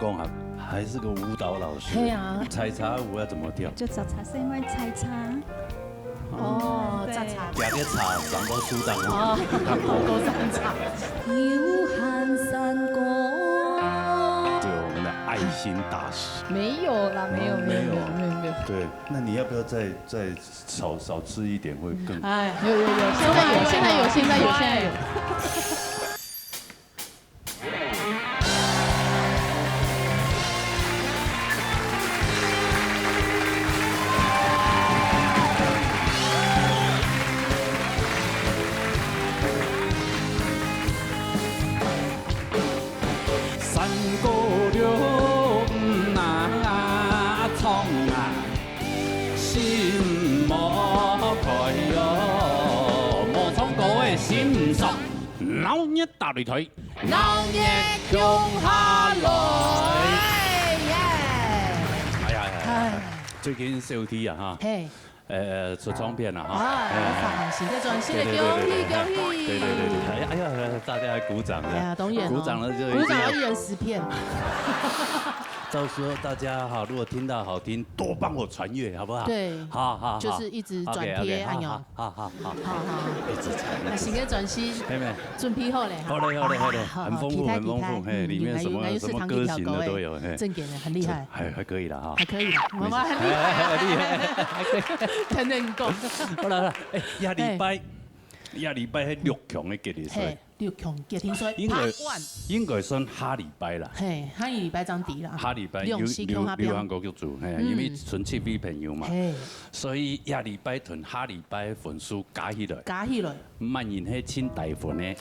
公啊，还是个舞蹈老师。对啊，采茶舞要怎么跳？就找茶是因为采茶。哦，榨茶。加点茶，长到舒当。哦，够上茶。有寒山歌。对，我们的爱心大使。没有啦，没有。对，那你要不要再少吃一点会更？哎，有，现在有。山歌了那创啊，心莫开哟，莫创歌的心爽，老热大擂台，老热向下來。哎呀，最近小 T 啊哈，嘿，出唱片了哈，发行的专辑的恭喜！哎呀，大家鼓掌哎呀，董演鼓掌了就鼓掌要1人10片。到时候大家哈，如果听到好听，多帮我传阅，好不好？对，好，就是一直转贴按钮。好，一直传。那新的专辑准备好嘞，好嘞，很丰富，嘿，里面什么歌型的都有，嘿，正点的很厉害，还可以了哈，还可以，我们很厉害，还可以，很能够。好了，哎，下礼拜迄6强的吉利赛。6强嘅聽說應該算下禮拜啦。係，下禮拜爭啲啦。下禮拜流行歌曲做，因為純粹俾朋友嘛，所以下禮拜同下禮拜分數加起來，萬然係簽大份呢，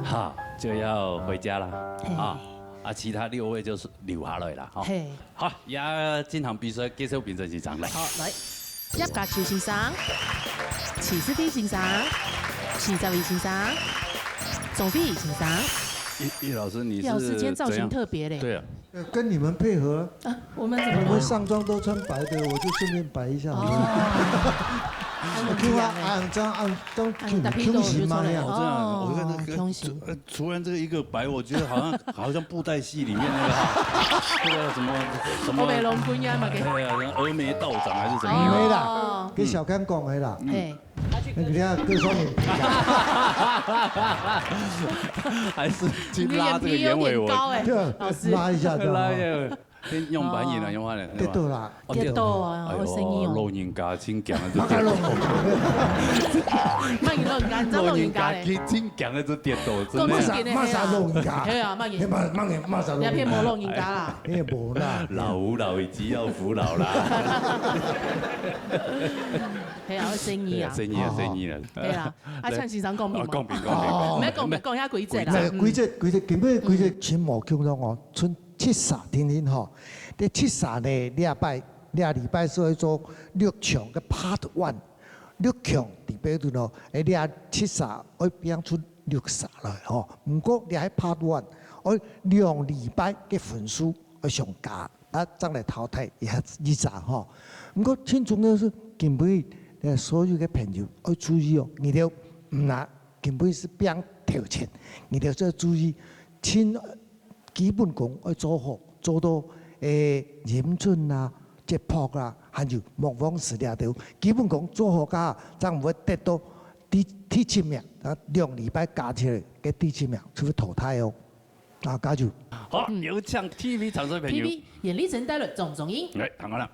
哈就要回家啦，其他6位就是留下來啦，好，而家這場比賽介紹評審先生嚟。好，來，1格潮先生，74先生，72先生，總比先生。葉老師，你葉老師今天造型特別嘞。對啊。跟你们配合。我們怎麼了？我们上妝都穿白的，我就順便白一下。Q 啊，按张 Q 型吗？我看那个，突然这个一个白，我觉得好像布袋戏里面那个什么。峨眉龍冠呀嘛，对啊，峨眉道長還是什麼？唔係啦，給小康講嘅啦。那你看各雙眼皮。還是去拉這個眼尾紋？老師拉一下，拉一下。用板眼啊，用翻嚟。跌到啦，跌到啊，好生意哦。老人家真強啊，就跌到。乜嘢老人家？真老人家咧？真強啊，就跌到。乜啥老人家？係啊，乜嘢？乜啥老人家？你偏冇老人家啦？你冇啦。老只有父老啦。係啊，生意啊。生意啦。係啦，阿陳先生講明。講明。唔係講下規則啦。規則，根本規則全無傾到我，春73天天嗬，你73呢禮拜所以做6強嘅 Part 1，6強禮拜度咯，你73我變出60來嗬，唔過你喺 Part 1，我2禮拜嘅分數我上架，再嚟淘汰也20嗬，唔過最重要是根本所有嘅朋友要注意哦，你哋唔拿根本是變條錢，你哋要注意基本功要做好，做到嚴準啊、節拍啊，還有模仿實力條。基本功做好㗎，才唔會得到第7名。2禮拜加起來嘅第7名，就會淘汰哦。加油！好，有請 TV 場上朋友。TV 嚴麗珍帶來種種音。嚟，睇下啦。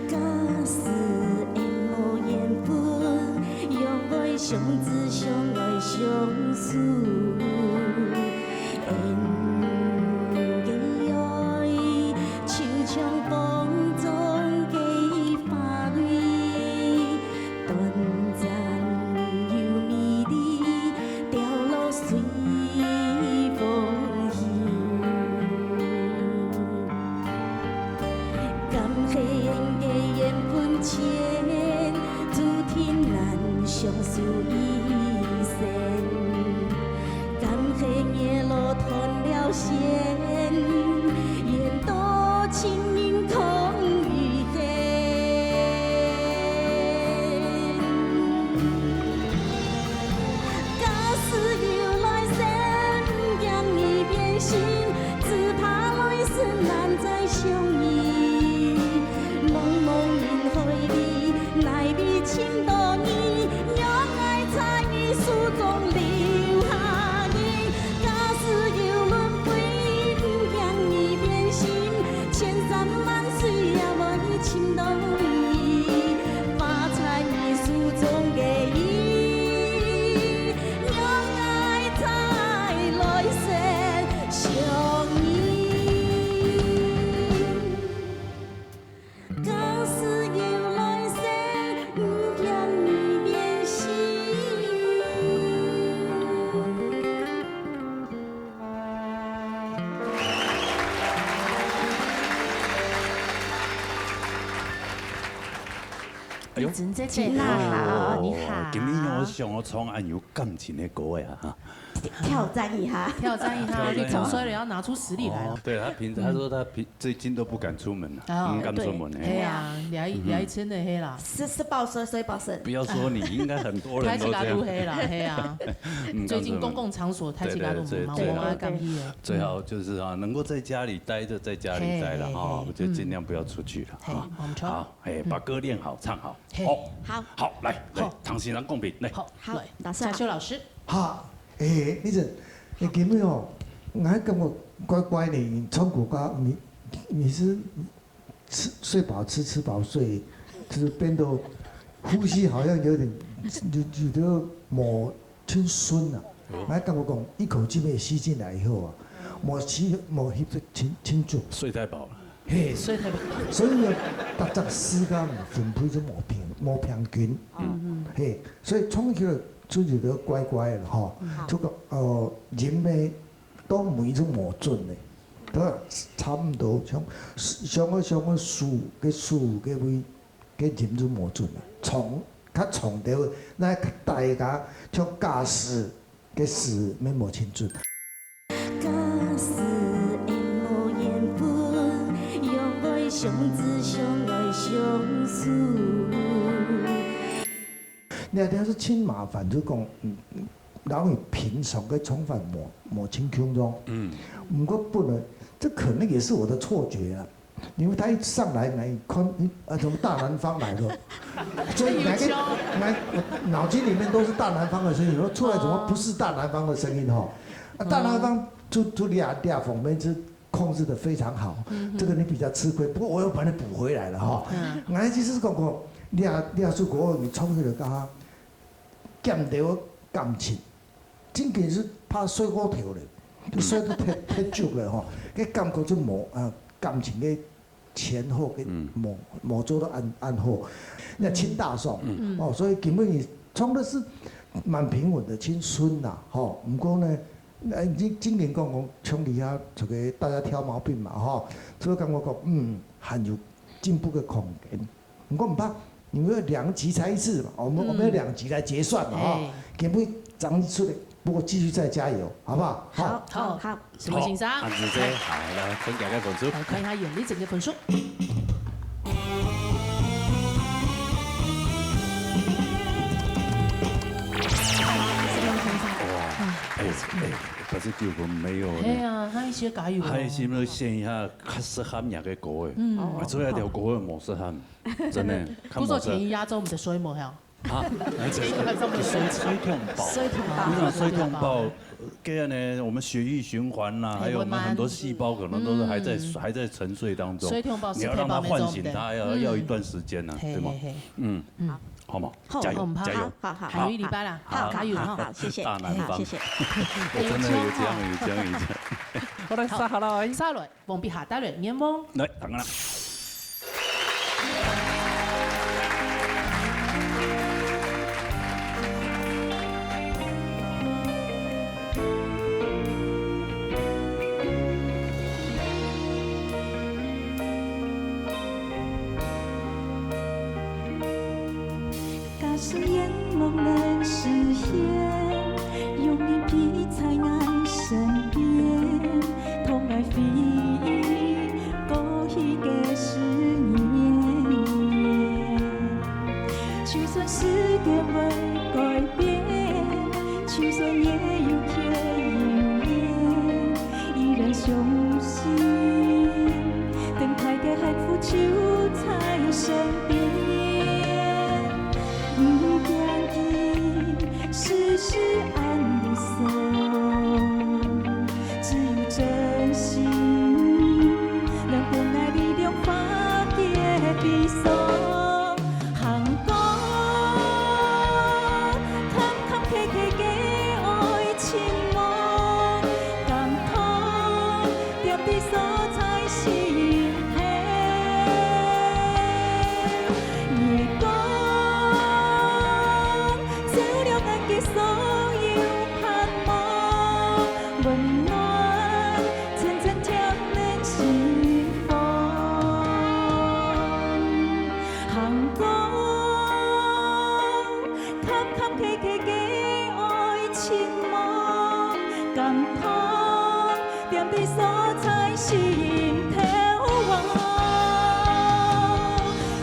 假使哎呦，真在你好，你好，今年我想我唱安有感情的歌呀哈。挑战一下，挑战一下，你总衰了要拿出实力来了。对他说他最近都不敢出门了，不敢出门。嘿啊，俩一千的黑啦。是报社，所以报社。不要说你，应该很多人都这样。黑啦，黑啊。最近公共场所太起拉都忙，我要干屁了。最好就是啊，能够在家里待着，在家里待了哈，我就尽量不要出去了哈。好，哎，把歌练好，唱好。好，来，唐先生共评来。好，老师，夏秋老师。好，你这，根本哦，我感觉乖乖的，唱国歌，你是睡饱吃，吃饱睡，就是变得呼吸好像有点有点冇清顺啊。我感觉讲一口气被吸进来以后啊，冇吸得清楚。睡太饱了。嘿，所以呢，大家时間分配咗冇平均。嘿，所以唱起來就覺得乖乖的吼，這個人呢都每種冇準的，都差唔多像個數嘅位嘅人都冇準的，較重調，那大家像假使嘅事咩冇清準。相知相愛相思。那條是真麻煩，就講，然後平常嘅唱法冇清腔中。不過不能，這可能也是我的錯覺啊。因為他一上來，從大南方來的，所以腦筋裡面都是大南方的聲音，出來怎麼不是大南方的聲音哈？大南方就倆方面是控制得非常好，這個你比較吃虧，不過我又把你補回來了哈。我就是講倆首歌你唱起來加減掉感情，真嘅是怕睡過頭咧，你睡得太久了哈，cái感覺就冇感情嘅前後嘅冇做到按後，那清大爽哦，所以根本你唱的是蠻平穩的青春呐，吼，不過呢。今年講唱底下這個大家挑毛病嘛，哈，所以感覺講還有進步的空間。不過唔怕，因為2集才一次嘛，我們要2集來結算嘛，哈，根本長出來，不過繼續再加油，好不好？好，什麼欣賞？安子姐，好，來分享個分數。來看一下眼力整個分數。可是就我沒有。係啊，還有一些加油。還有什麼現下較適合人嘅歌誒？做一條歌冇適合，真的。不過前一亞洲唔就衰冇呀？啊，水痛爆，這樣呢，我們血液循環啦，還有我們很多細胞可能都是還在沉睡當中。你要讓它喚醒它，要一段時間呢，對嗎？好嗎？加油，加油！好，還有一禮拜啦，好，加油哈！好，謝謝，大南方，謝謝。我真的有這樣。好來，沙來，王必下帶來眼望。來，等啦。是眼梦能实现，有你陪在我身边，同爱回忆過去的10年。就算世界未改變，就算夜有天有夜，依然相信，等待的幸福就在身邊。世事安如松，只有真心能用愛力量化解悲傷。行過坎坎坷坷的愛情夢，感動點滴所在心底。夜光照亮咱的所有盼望，溫暖漸漸甜嫩心房。行過南方，踮伫所在心头望。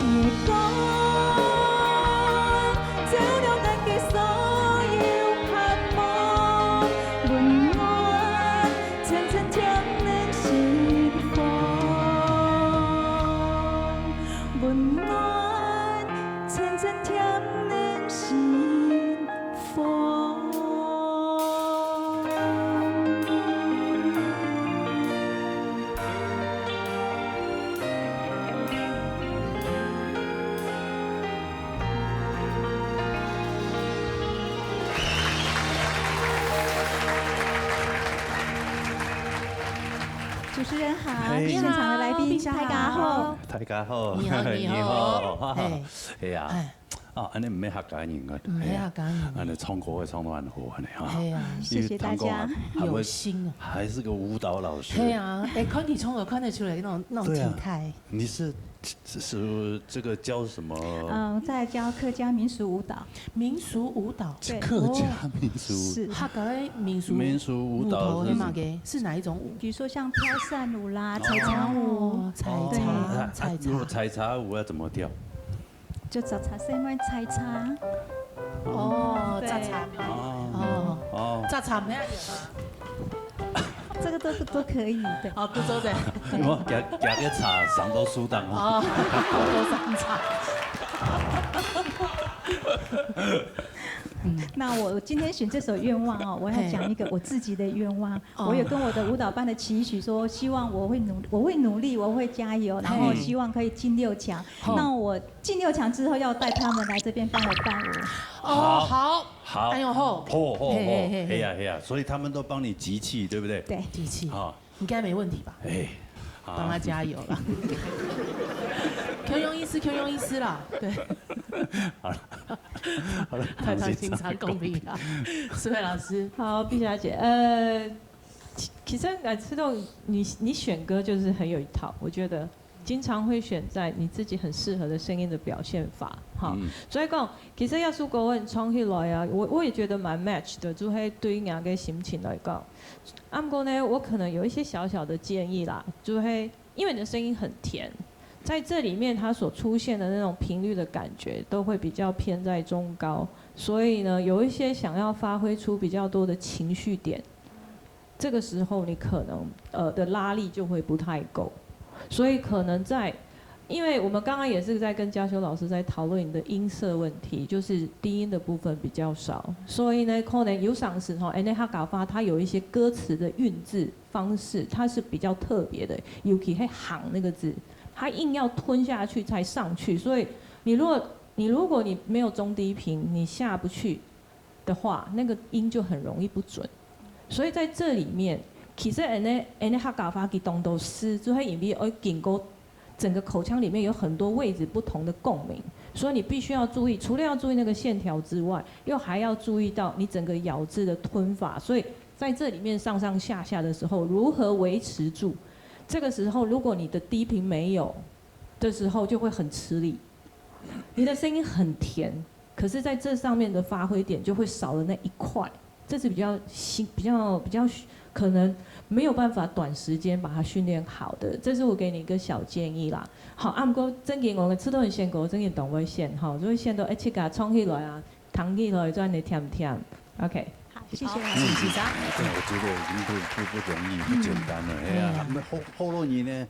月光照亮家己所有盼望，温暖层层添咱心房，温暖层层添咱心房。主持人好，嘿现场的来宾陛下大家好。大家好，你好你好嘿系啊哎，啊，安尼唔免客家人个，唔免客家人安尼唱歌会唱得很好，安尼哈。嘿啊谢谢大家有心啊还是个舞蹈老师。对啊，哎，看你唱歌看得出来那种体态。你是这个教什么？在教客家民俗舞蹈，民俗舞蹈，对客家民俗。是，客家的民俗舞蹈黑马给是哪一种舞？比如说像飘扇舞啦、采茶舞，采如果采茶舞要怎么跳？就找茶室外采茶。哦，对榨茶哦，榨茶没有这个都可以，对。哦，不周的。我夹个茶上到苏档啊。哦，那我今天选这首愿望哦，我要讲一个我自己的愿望。我有跟我的舞蹈班的期许说，希望我会努力，我会加油，然后希望可以进6强。那我进6强之后，要带他们来这边帮我伴舞。哦，好，好，哎呦吼，嘿呀，所以他们都帮你集气，对不对？对，机器，好，应该没问题吧？哎，帮他加油了。Q 用意思啦，对。好了，太太经常公平了。思慧老师，好，毕小姐，其实知道你选歌就是很有一套，我觉得经常会选在你自己很适合的声音的表现法，哈。所以讲，其實耶穌歌我唱起來啊，我也覺得蠻 match 的，就係對人嘅心情來講。不過呢，我可能有一些小小的建議啦，就係因為你的聲音很甜。在这里面，它所出现的那种频率的感觉，都会比较偏在中高，所以呢，有一些想要发挥出比较多的情绪点，这个时候你可能的拉力就会不太够，所以可能因为我们刚刚也是在跟嘉修老师在讨论你的音色问题，就是低音的部分比较少，所以呢，可能有赏识哈，他搞发它有一些歌词的韵字方式，它是比较特别的，尤其会喊那个字。它硬要吞下去才上去，所以你如果你没有中低频，你下不去的话，那个音就很容易不准。所以在这里面，其实客家话嘅动作是就会因为经过整个口腔里面有很多位置不同的共鸣，所以你必须要注意，除了要注意那个线条之外，又还要注意到你整个咬字的吞法。所以在这里面上上下下的时候，如何维持住？这个时候，如果你的低频没有的时候，就会很吃力。你的声音很甜，可是在这上面的发挥点就会少了那一块，这是比较可能没有办法短时间把它训练好的。这是我给你一个小建议啦。好，不过真嘅我嘅出到人先过，真嘅动位线，哈，所以线都一起甲冲起来啊，弹起来再你甜甜 ，OK。谢谢老师，谢谢。我觉得已经不容易、不简单了。哎呀，好多年呢，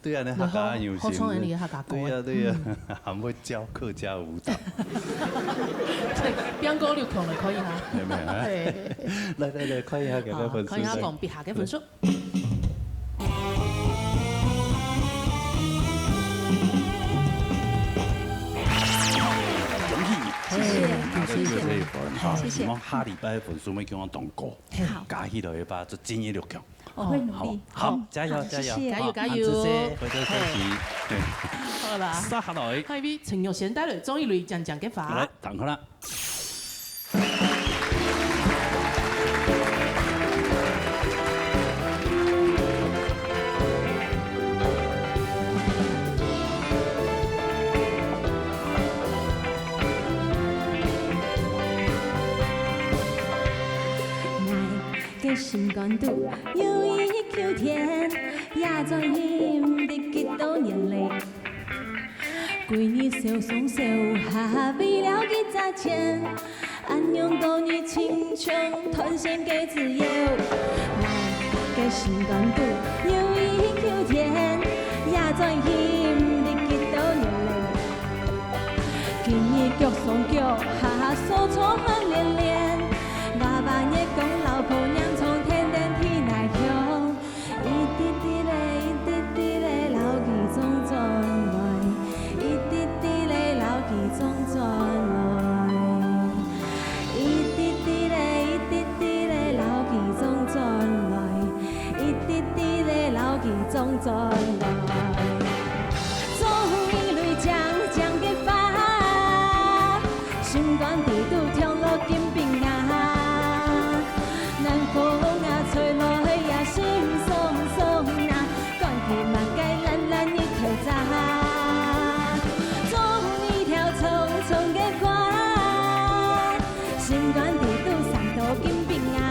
对啊，那客家有些，好创人的客家歌。对呀，还会教客家舞蹈。对，边歌6強就可以啦。係咪啊？來，看一下幾多分數？看一下講別下嘅分數。謝謝，拿到這一份哈，謝謝。我下禮拜的分數咪叫我動歌，加起來吧，就進入6強。我會努力。好，加油！謝謝。加油！回頭休息。好啦，殺下來。下邊陳玉賢帶來莊一雷講嘅法。來，等下啦。嘅心肝肚，有一秋天，也在因的几多年嘞。规日小松小下，为了几扎钱，安用多年青春团线给自由。我嘅心肝肚，有一秋天，也在因的几多年嘞。今日脚上腳下，手錯汗連連。我把日講老婆娘從天頂天來向，一滴滴嘞，一滴滴嘞，老記種轉來，一滴滴嘞，老記種轉來，一滴滴嘞，一滴滴嘞，老記種轉來，一滴滴嘞，老記種轉來。總一類將嘅花，心肝地肚跳落金邊啊，南風啊吹落去呀心鬆鬆啊，趕去馬街藍藍一條渣，種一條蔥蔥嘅花，心肝地肚上頭金邊啊，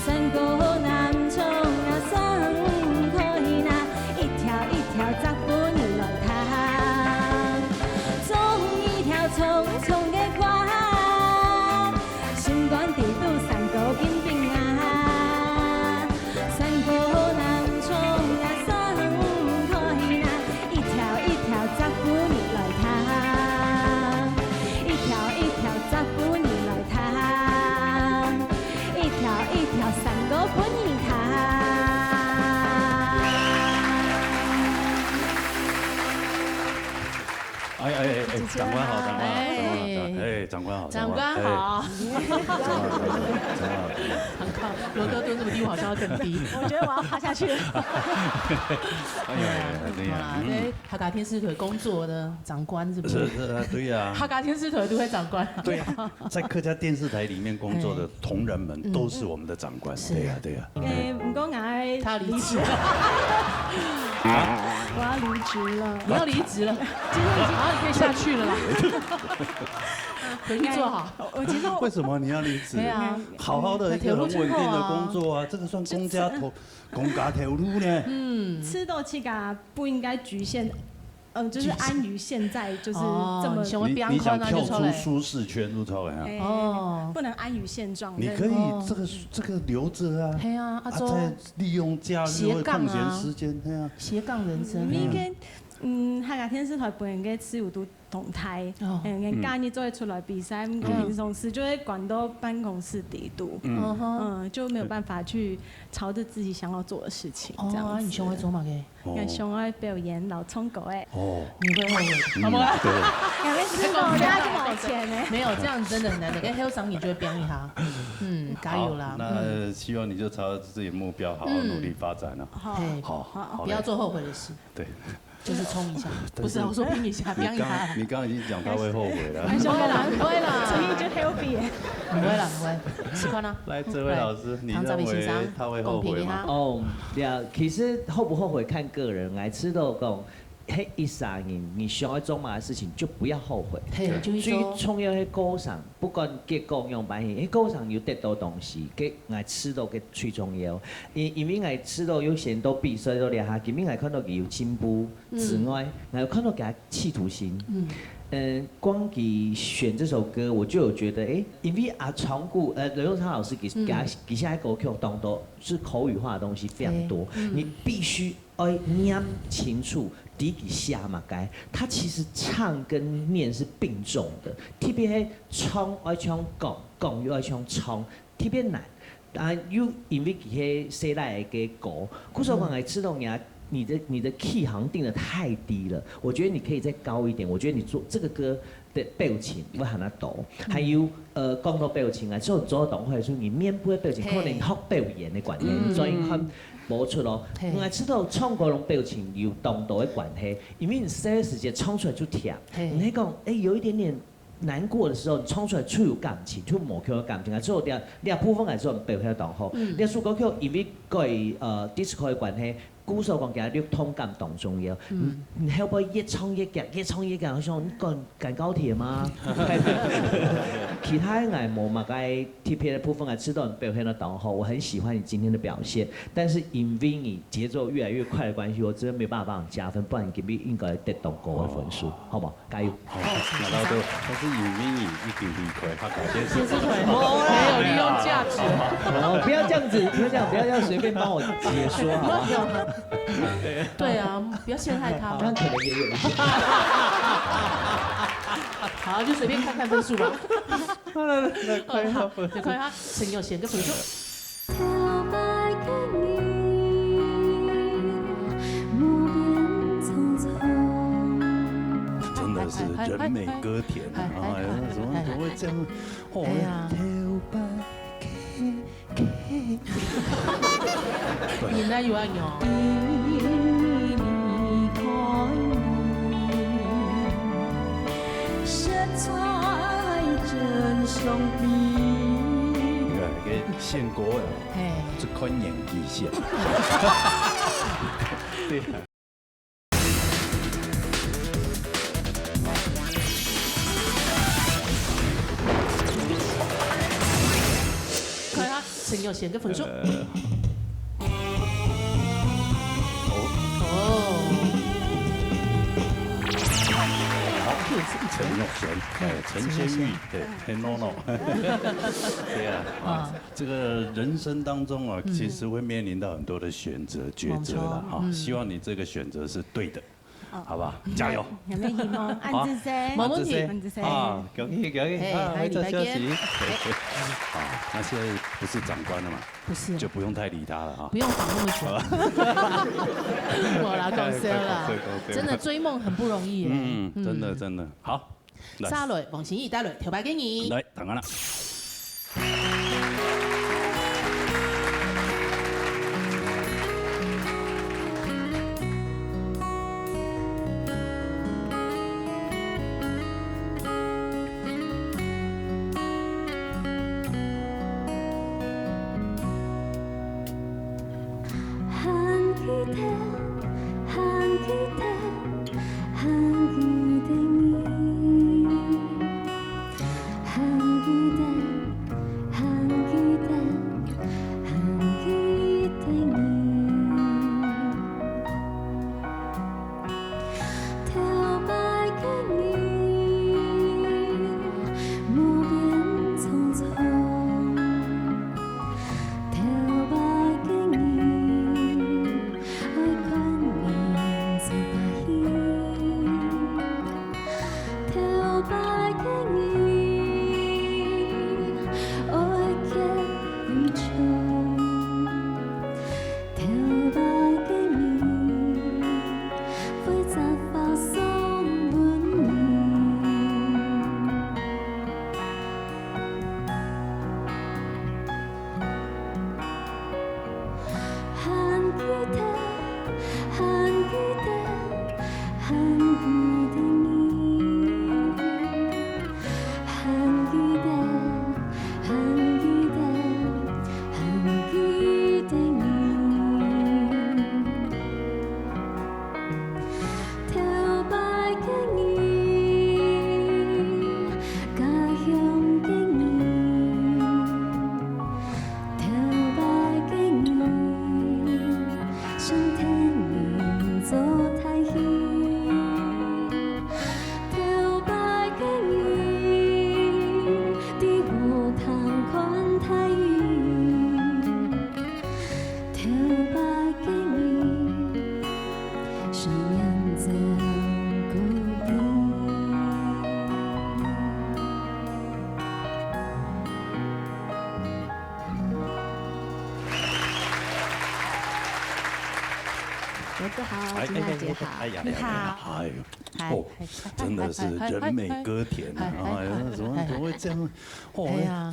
山高南衝啊上開那，一條一條雜布你來睇，種一條蔥蔥嘅花，心肝地肚上頭金邊啊，山高南衝啊上開那，一條一條雜布你來睇，一條一條雜布你來睇，一條一條山高伴你睇。长官好，长官好，长官好，长官好，很高，罗哥蹲这么低，我好像要更低。我觉得我要趴下去了。对呀，对，哈嘎天使腿工作的长官是不是？是，对呀。哈嘎天使腿都会长官。对，在客家电视台里面工作的同仁们都是我们的长官。对呀，对呀。唔講嗌他要離職，我要離職了。你要離職了，好，你可以下去了啦，回去做好。我其實为什么你要离职？对啊，好好的一个很稳定的工作啊，这个算公家投入呢。吃豆气嘎不應該局限，就是安於現在，就是這麼你想跳出舒适圈，入超人啊？哦，不能安於現狀。你可以这个留着啊，对啊，再利用假日或空闲时间，对啊，斜杠人生。你嘅客家天使台本人嘅持有度動態，假日就會出來比賽，平常時就會趕到辦公室底度，就沒有辦法去朝着自己想要做的事情。這樣你想會做乜嘅？我想愛表演老衝狗誒。哦，你會後悔？好嗎？兩位師傅，大家這麼錢呢？沒有，這樣真的很難得。跟 Hill 長你就會表一下，加油啦！那希望你就朝着自己目標好好努力發展啊！好，不要做後悔的事。對。就是衝一下，不是我說拼一下，拼一下。你剛剛已經講他會後悔了。不會啦，不會啦，所以就 happy。不會啦，不會。喜歡啦。來，這位老師，你認為他會後悔嗎？哦，其實後不後悔看個人。來吃豆講，迄一三年你想要做嘛事情，就不要後悔。最重要係高尚，不管結果用版型，迄高尚有得到東西，給來吃豆嘅最重要。因為來吃豆有些都比賽都厲害，今日來看到佢有進步之外，來看到佢嘅企圖心。光佢選這首歌，我就有覺得，因為長谷劉永昌老師給下一個歌當多是口語化的東西非常多，你必須要念清楚。底給下嘛該，他其實唱跟念是並重的，特別係唱愛唱講，講又愛唱唱，特別難。又因為佢寫來嘅歌，故說講來吃豆芽，你的 key 好像定得太低了，我覺得你可以再高一點。我覺得你做這個歌的表情要喊它抖，還有講到表情啊，做動畫的時候，你面部的表情可能學表演的關係，所以看。冇出咯，我知道唱歌種表情有動作的關係，因為你寫的時間唱出來就甜。你講有一點點難過的時候，你唱出來就有感情，就無叫感情啊。最後你部分來做表現當好，你數歌曲因為佢disco 的關係，鼓手講其實你通感動重要，你可唔可以越唱越強，越唱越強？我想你趕高鐵嗎？其他人冇嘛該特別的部分，知道你表現得當好，我很喜歡你今天的表現，但是因為你節奏越來越快的關係，我真的沒辦法幫你加分，不然你今日應該得到高的分數，好唔好？加油！好，拿到都，但是因為你已經離開，他改變是沒有利用價值。哦，不要這樣子，不要這樣，不要這樣隨便幫我解說，好嗎？對啊，不要陷害他。剛可能也有一點。好，就隨便看看分數吧。好，就看下陳佑賢嘅分數。真的是人美歌甜啊！哎呀，怎麼會這樣？哦呀，你那有啊有。你看給憲國啊，這款演技線。對啊。看下陳佑賢嘅分數。陳佑賢，陳先玉，對，NONO，對啊，這個人生當中啊，其實會面臨到很多的選擇、抉擇啦，哈，希望你這個選擇是對的，好不好？加油！有沒有希望？安之聲，冇問題，安之聲。啊，恭喜恭喜！啊，禮拜見。好，那現在不是長官了嘛？不是，就不用太理他了啊。不用防那麼久。我啦，講笑啦，真的追夢很不容易。真的真的好。沙雷，黃賢義帶來條牌給你。來，等下啦。哥哥好，金娜姐好，你好，哦，真的是人美歌甜啊！哎呀，怎麼會這樣？哦呀，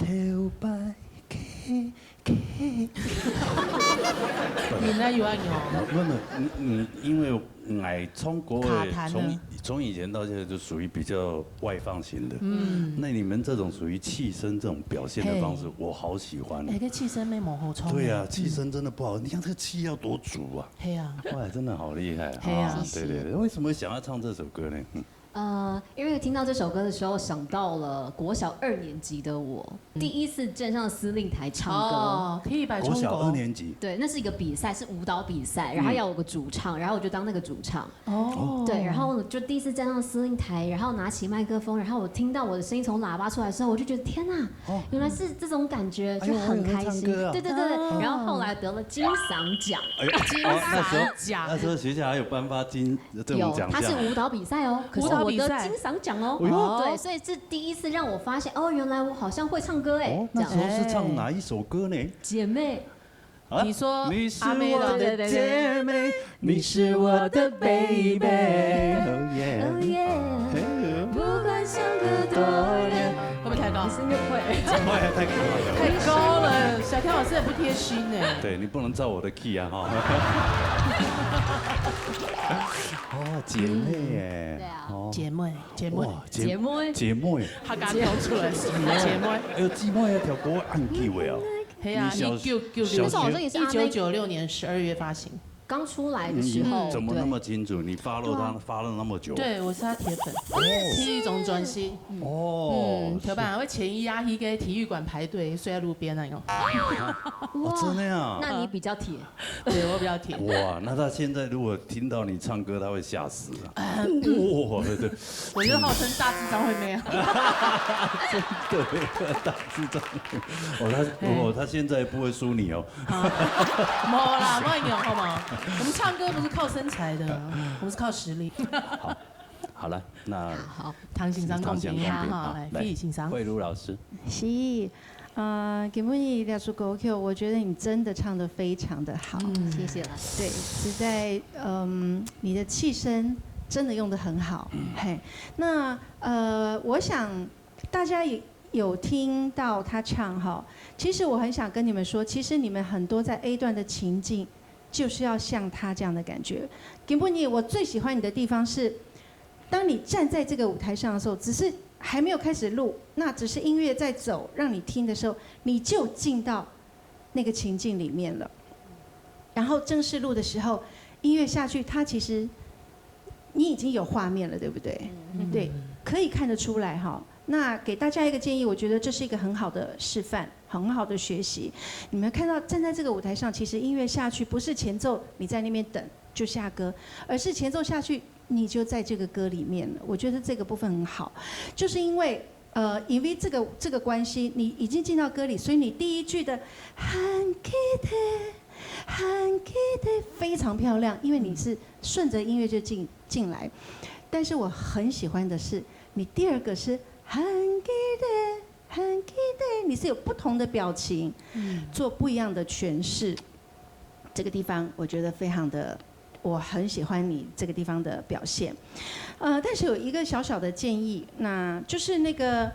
你那有啊有。不，因为爱唱歌从以前到现在就属于比较外放型的。那你们这种属于气声这种表现的方式，我好喜欢。那个气声没往后冲。对啊，气声真的不好，你看这个气要多足啊。对啊。哇，真的好厉害啊！对，为什么想要唱这首歌呢？因为听到这首歌的时候，想到了国小2年级的我，第一次站上司令台唱歌。国小2年级。对，那是一个比赛，是舞蹈比赛，然后要有个主唱，然后我就当那个主唱。对，然后就第一次站上司令台，然后拿起麦克风，然后我听到我的声音从喇叭出来的时候，我就觉得天哪，原来是这种感觉，就很开心。对。然后后来得了金嗓奖。金嗓奖。那时候学校还有颁发这种奖项。它是舞蹈比赛哦，可是我得金嗓奖哦。对，所以是第一次让我发现，原来我好像会唱歌哎。那时候是唱哪一首歌呢？姐妹。你说你是我的姐妹，你是我的 baby。不管相隔多远。会不会太高？你声音会。太高了，小天老师也不贴心哎。对你不能照我的 key 啊哈。姐妹哎。对啊。姐妹。他刚讲出来，姐妹。姊妹要跳歌按 key 哦。嘿啊，1996好像也是1996年12月发行。刚出来的时候，怎么那么清楚？你follow他follow那么久？对，我是他铁粉，体育总专心。铁板会前一压一个体育馆排队睡在路边那种。真的呀？那你比较铁。对，我比较铁。哇，那他现在如果听到你唱歌，他会吓死啊！哇，对。我就号称大智障会妹啊。真的，大智障。他现在不会输你哦。没啦，没有好吗？我们唱歌不是靠身材的，我们是靠实力。好了，那好，唐先生公平呀，哈，来，费先生，慧茹老师，是，给不你两首歌曲，我觉得你真的唱得非常的好，谢谢老师。对，实在，你的气声真的用得很好，嘿，那我想大家也有听到他唱哈，其实我很想跟你们说，其实你们很多在 A 段的情境。就是要像他这样的感觉。金布尼，我最喜欢你的地方是，当你站在这个舞台上的时候，只是还没有开始录，那只是音乐在走，让你听的时候，你就进到那个情境里面了。然后正式录的时候，音乐下去，它其实你已经有画面了，对不对？对，可以看得出来哈。那给大家一个建议，我觉得这是一个很好的示范，很好的学习。你们看到站在这个舞台上，其实音乐下去不是前奏你在那边等就下歌，而是前奏下去你就在这个歌里面了。我觉得这个部分很好，就是因为因为这个关系，你已经进到歌里，所以你第一句的很记得非常漂亮，因为你是顺着音乐就进来。但是我很喜欢的是你第二个是。很记得，你是有不同的表情，做不一样的诠释。这个地方我觉得非常的，我很喜欢你这个地方的表现。但是有一个小小的建议，那就是那个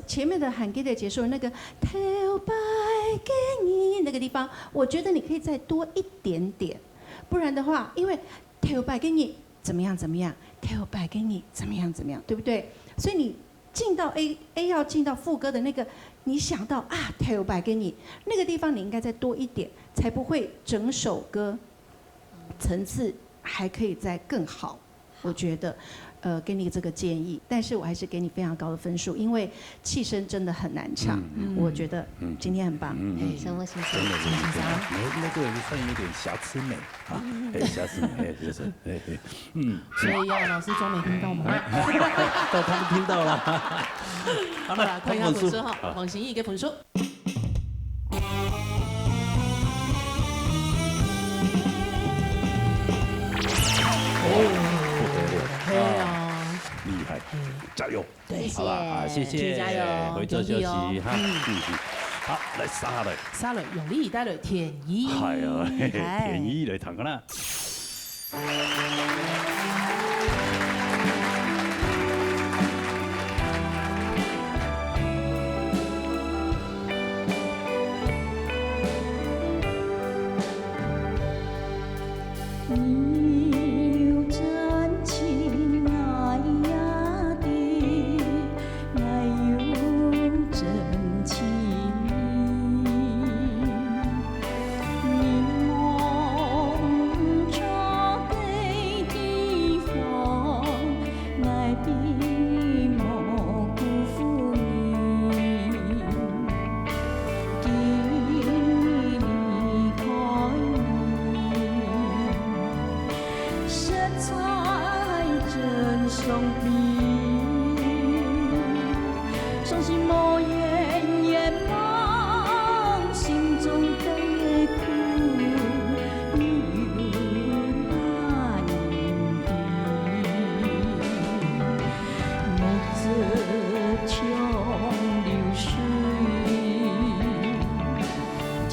前面的很记得结束那个跳摆给你那个地方，我觉得你可以再多一点点，不然的话，因为跳摆给你怎么样，跳摆给你怎么样，对不对？所以你。进到 A 要进到副歌的那个，你想到啊 ，tell back 给你那个地方，你应该再多一点，才不会整首歌层次还可以再更好。我觉得，给你这个建议，但是我还是给你非常高的分数，因为气声真的很难唱。我觉得今天很棒。什么欣赏？那个算有点瑕疵美啊，瑕疵美，就是，所以要老师装没听到吗？到他们听到了。好了，看一下分数哈，黄行义给分数。厉害，加油！对，好吧，谢谢，加油，回车休息哈。好，来沙雷，用力带来田一，係啊，田一嚟彈㗎啦。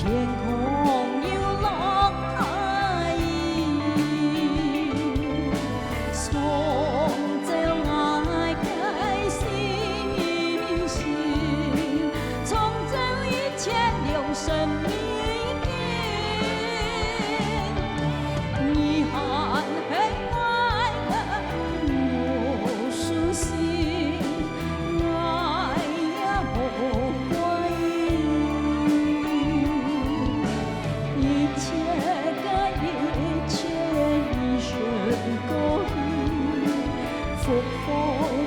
天空又落下雨，创造爱的星星，创造一切用生命变，你还很快乐，我舒心，爱也无怪伊，一切甲一切已成过去，复复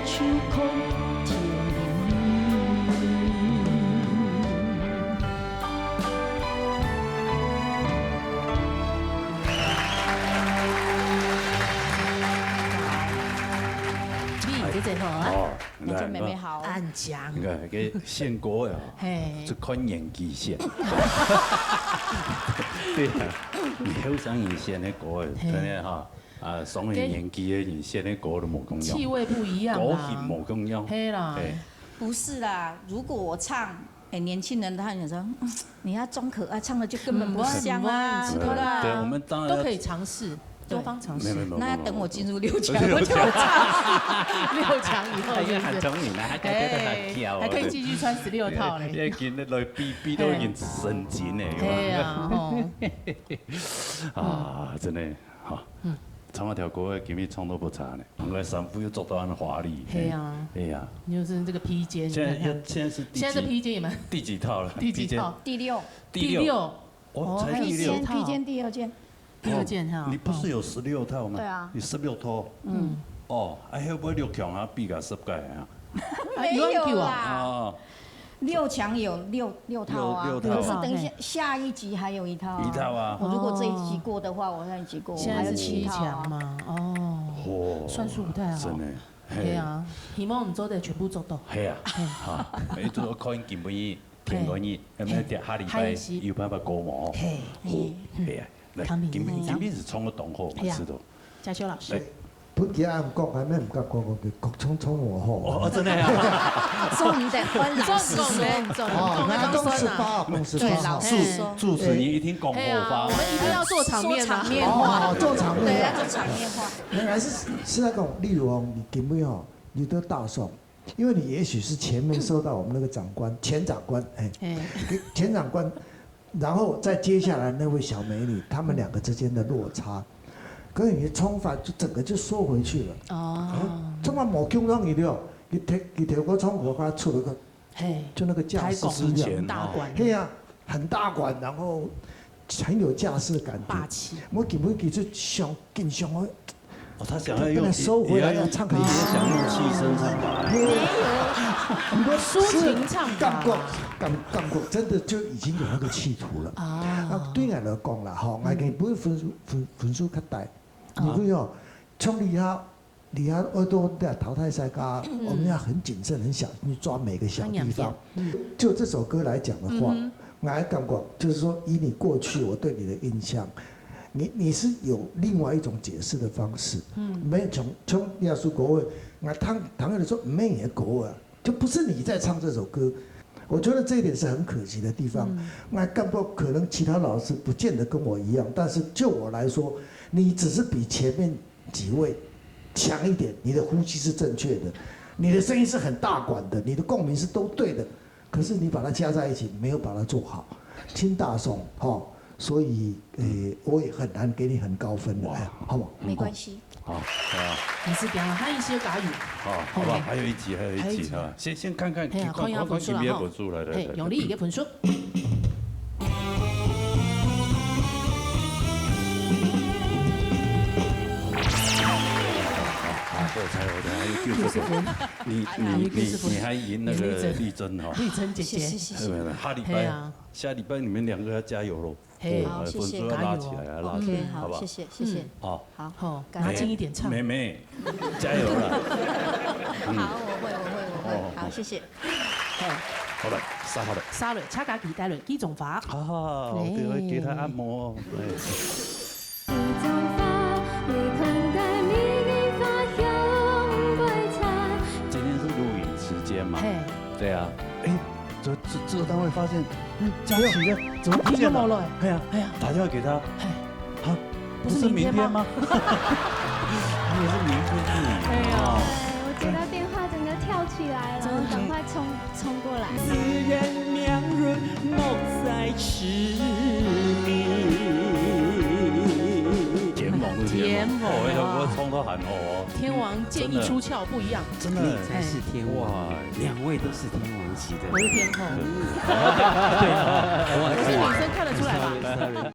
手空天意。你这好啊，哦，那就妹妹好。安讲。你看，个宪歌呀，嘿，这款演技线。对啊，后生演线的歌，真的哈，啊，上了年纪的演线的歌都冇共样，气味不一样歌啦。型冇共样。嘿啦，不是啦，如果我唱，年轻人他想说，你要装可爱，唱的就根本不像啊，嗯对不对，我对？们当然都可以尝试，多方尝试。那要等我进入6强，我就唱。 6强以后还要是不是？喊中年啊，还在跳，还可以继续穿16套嘞。一見你來 B 都已經神錢嚟對㗎啊，哦，嘛。啊，真的哈，唱那條歌，今日唱都不差呢。我的衫褲又做到很華麗。對啊，哎呀，就是這個披肩，現在你看看現在是現在這披肩也蠻第幾套了？第幾套？第6，第六，哦，才第六。披肩第2件。第2件哈。你不是有16套嗎？對啊。你16套。嗯。哦，會不會6強啊？比個10屆啊？没有啦，啊。 6強有六套啊，六套可是等一下一集還有1套。一套啊。我如果這一集過的話，我上一集過，現在是7還有強嘛，哦，算數不太好。真的。對啊，希望唔做的全部做到。係啊，嚇！你做可以見本意、聽本意，有咩下禮拜有辦法過網？係啊，嚟，今日是衝得動好，我知道。嘉修老師。 本期啱講係咩唔夾講個叫國聰聰和哦，真的啊！說你的溫老師說，哦，那公司八，公司八，主持人一定講後話。我們一定要做場面場面話，做場面，對，要做場面話。原來是那種，例如哦，你根本哦，你都大送，因為你也許是前面收到我們那個長官，前長官，哎，前長官，然後再接下來那位小美女，他們兩個之間的落差。 可是你衝法就整個就縮回去了。哦。衝法冇強到你了，佢條個衝過，佢出了個，就那個架勢是這樣。大管。對呀，很大管，然後很有架勢感。霸氣。我根本其實想更想我。哦，他想要用收回來要唱，也想用氣聲唱法。沒有。你說抒情唱法。感覺真的就已經有那個企圖了。啊。對我來講啦，吼，我嘅本分數較大。 你會哦，從厲害耳朵的淘汰賽咖，我們要很謹慎、很小心去抓每個小地方。就這首歌來講的話，我還感覺就是說，以你過去我對你的印象，你是有另外一種解釋的方式。沒有從你要說國語，我唐人說沒有國語，就不是你在唱這首歌。我覺得這一點是很可惜的地方。我感覺可能其他老師不見得跟我一樣，但是就我來說。 你只是比前面幾位強一點，你的呼吸是正確的，你的聲音是很大管的，你的共鳴是都對的，可是你把它加在一起，沒有把它做好，輕大送哈，所以我也很難給你很高分的，好不好？沒關係。好，你是表演，還有一些港語。好，好吧，還有一集，哈，先看看，看一下分數啦，哈，用你嘅分數。 我才你還贏那個麗珍哈，麗珍姐姐，下禮拜你們兩個要加油嘍，好，分數要拉起來啊，拉起來，好不好？謝謝，好，好，拿近一點唱，妹妹，加油啦！好，我會，好，謝謝。好嘞，好嘞，沙雷，差價幾大雷，幾種法？好，給他按摩。 今天是錄影時間嘛？對啊，哎，制作单位发现，佳琪呢怎么不见了？哎呀，打电话给他，啊，不是明天吗？你也是明天录影啊？我接到电话，整个跳起来了，我赶快冲过来。自然妙润莫在痴迷。天王，我冲到喊哦！天王剑一出鞘不一样，真的才是天王，两位都是天王级的。我是天后，对啊，我是女生看得出来吧？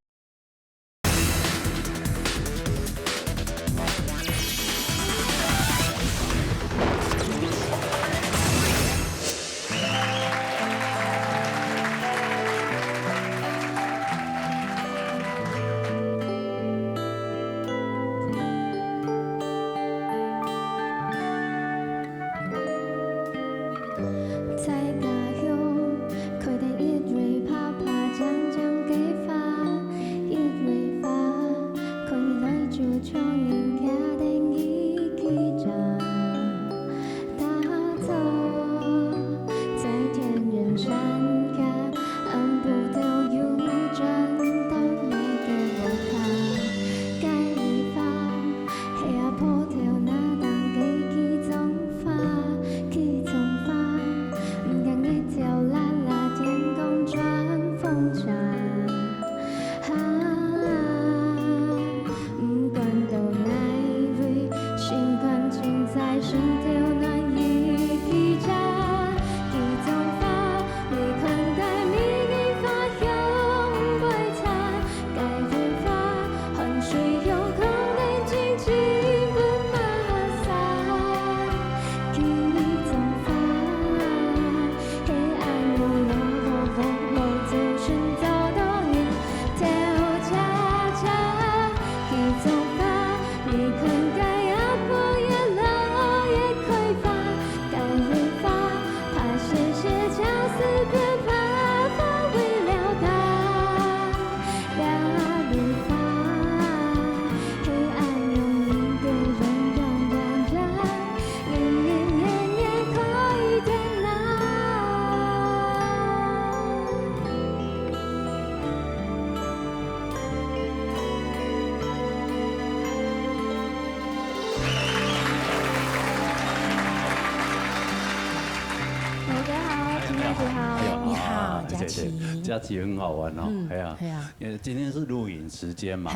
佳琪很好玩哦，哎呀，因为今天是录影时间嘛，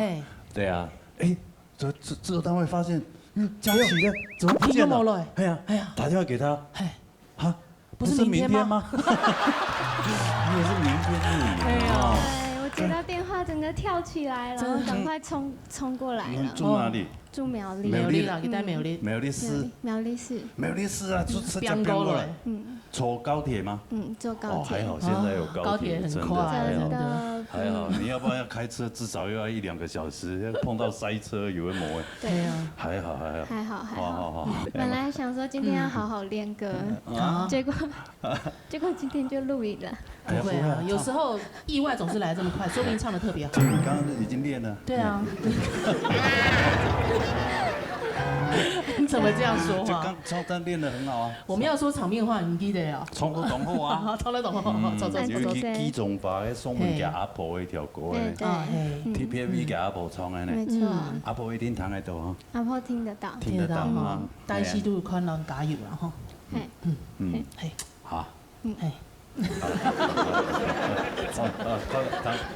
对啊，哎，制作单位发现，佳琪呢怎么不见了？哎呀，打电话给他，啊，不是明天吗？你也是明天录影啊？我接到电话，整个跳起来了，我赶快冲过来了。住哪里？住苗栗。苗栗啦，你在苗栗。苗栗市。苗栗市。苗栗市啊，就直接变过来。坐高铁吗？坐高铁。还好现在有高铁，很快，真的。还好，你要不然要开车，至少要1-2个小时，碰到塞车有会磨。对啊。还好。好。本来想说今天要好好练歌，结果今天就录影了。不会啊，有时候意外总是来这么快，说明唱得特别好。你刚刚已经练了。对啊。你怎么这样说话？就刚超单练得很好啊。我们要说场面话，你记得啊。从头懂后啊。从头懂后，走。尤其基中法嘅送门给阿婆嗰條歌咧，TPV 給阿婆唱嘅呢。沒錯。阿婆一定聽得到啊。阿婆聽得到。聽得到啊。大西都寬能加油啦，吼。好。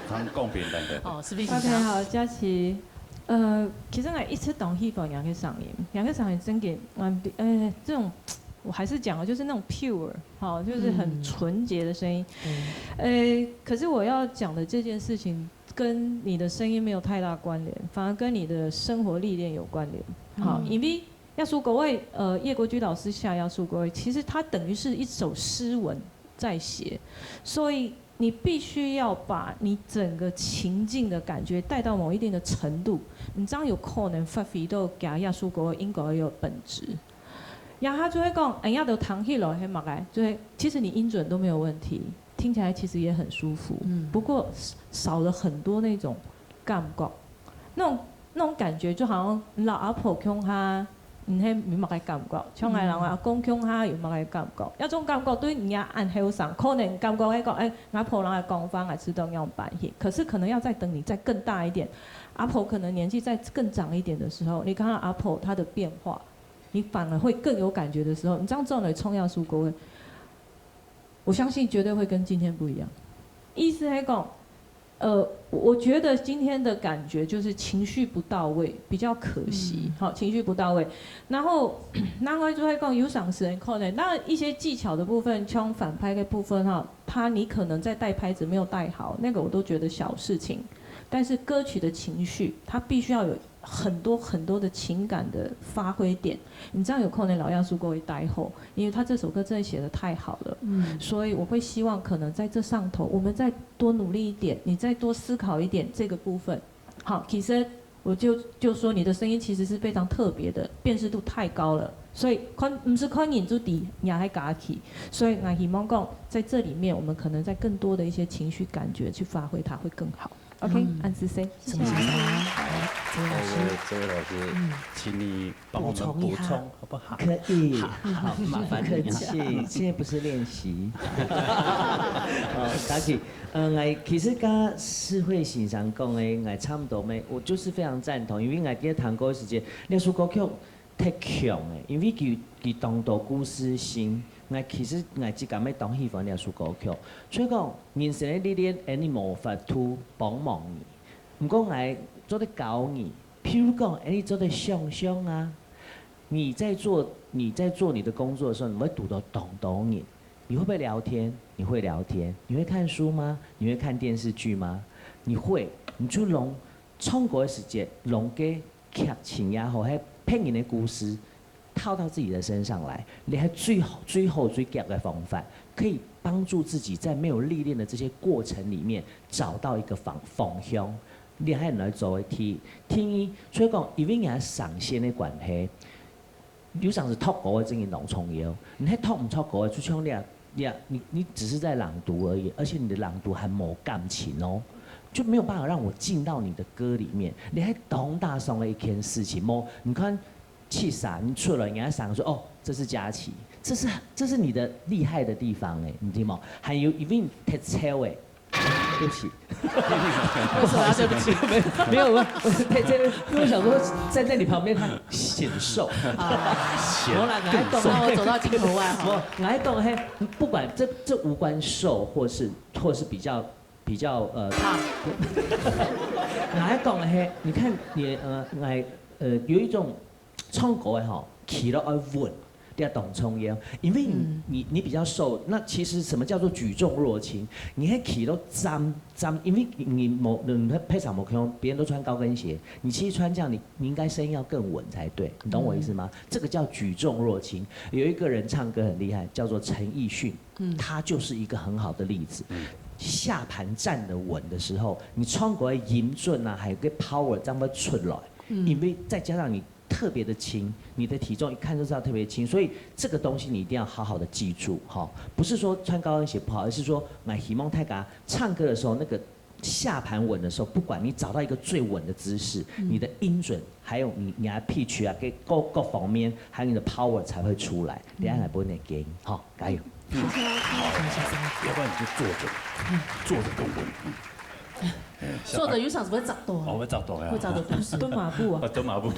談公平啲。哦，是不是？OK， 好，佳琪。其實我一出動戲放兩個嗓音，兩個嗓音真給這種我還是講了，就是那種 pure， 好，就是很純潔的聲音。可是我要講的這件事情跟你的聲音沒有太大關聯，反而跟你的生活歷練有關聯。好，因為亞叔國位，葉國居老師下亞叔國位，其實它等於是一首詩文在寫，所以你必須要把你整個情境的感覺帶到某一定的程度，你這樣有可能發揮到給亞叔國位應該有本質。然後他就會講，哎呀，都彈起來很默嘅，就會其實你音準都沒有問題，聽起來其實也很舒服。不過少了很多那種感覺，那種感覺就好像老阿婆向他迄咪捌个感觉，像个人啊讲腔下又捌个感觉，一种感觉对人家按后上，可能感觉迄个阿婆人的讲法还是都用版型，可是可能要再等你再更大一点，阿婆可能年纪再更长一点的时候，你看到阿婆她的变化，你反而会更有感觉的时候，你这样做的冲要出国，我相信绝对会跟今天不一样。意思是讲。我觉得今天的感觉就是情绪不到位，比较可惜。好，情绪不到位，然后就会讲有赏识人可能，那一些技巧的部分，像反拍的部分哈，你可能在带拍子没有带好，那个我都觉得小事情。但是歌曲的情绪，它必须要有很多很多的情感的发挥点。你这样有可能老样叔各位待后，因为他这首歌真的写得太好了，所以我会希望可能在这上头，我们再多努力一点，你再多思考一点这个部分。好，其实我就说你的声音其实是非常特别的，辨识度太高了，所以不是看引出底也还嘎起，所以我希望讲在这里面，我们可能在更多的一些情绪感觉去发挥它会更好。OK， 安思 C， 谢谢老师。这位老师，请你帮我们补充好不好？可以，好，麻烦客气，现在不是练习。打起，其实跟诗慧先生讲的，我差不多咩，我就是非常赞同，因为我伫弹歌的时间，那首歌曲太强的，因为佢当到故事性。其實我只咁樣當喜歡呢首歌曲，所以講人生嘅歷練，你無法度幫忙你。唔過我做得教你，譬如講，你做得想象啊，你在做你的工作的時候，你會讀到懂你，你會不會聊天？你會聊天，你會看書嗎？你會看電視劇嗎？你會，你就從嗰個時間，用嘅劇情也好，係騙人的故事。套到自己的身上来，你还最后最夾的方法，可以帮助自己在没有历练的这些过程里面找到一个方向。你还来做的听，所以讲，因为人上线的关系，有像是透过的这个农重要，你还透唔透过的，就像你只是在朗读而已，而且你的朗读还冇感情哦。就没有办法让我进到你的歌里面，你还懂大上的一件事情冇？你看。气傻，你出了，人家想说哦，这是佳琪，这是你的厉害的地方哎，你听吗？还有一位太超哎，对不起，为什么要对不起？没有，我太超，因为想说站在你旁边他显瘦啊，我来懂，让我走到镜头外哈。我来懂嘿，不管这无关瘦或是比较胖，来懂嘿，你看你有一种。唱歌的吼，起了要稳，你要懂冲腰，因为你比较瘦，那其实什么叫做举重若轻？你还起了站，因为你配上某空，别人都穿高跟鞋，你其实穿这样，你应该声音要更稳才对，你懂我意思吗？这个叫举重若轻。有一个人唱歌很厉害，叫做陈奕迅，他就是一个很好的例子。下盘站得稳的时候，你唱歌的音准啊，还有个 power 这样出来，因为再加上你。特别的轻，你的体重一看就知道特别轻，所以这个东西你一定要好好的记住哈。不是说穿高跟鞋不好，而是说买希望泰嘎唱歌的时候那个下盘稳的时候，不管你找到一个最稳的姿势，你的音准还有你的 pitch 啊，各方面，还有你的 power 才会出来，你还不会那 gain 好，加油！谢谢老师。要不然你就坐着更稳。坐着有想什么找多？我会找多呀。会找多不是蹲马步啊。蹲马步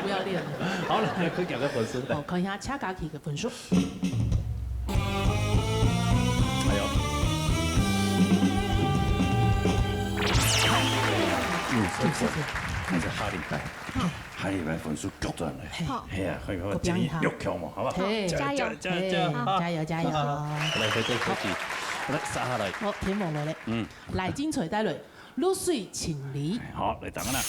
要练。好了，可以讲个分数。哦，看一下恰嘎提的分数。哎呦。那是下礼拜分数极端嘞。好。系啊，可以建议6球嘛，好不好？加油！加油！来，回头科技。来，撒下来。好，天王来嘞。来金锤带来，露水情离。好，来等下啦。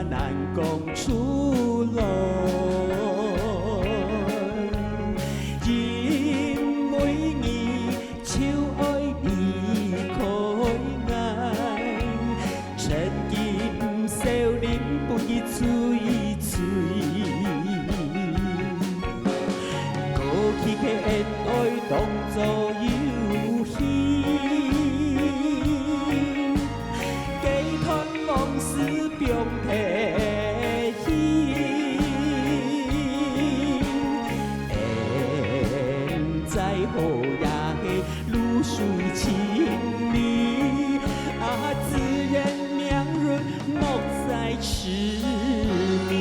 难讲出来。当作游戏，寄託往事中提起，現在好也係露水清麗，啊，自然明潤莫再痴迷。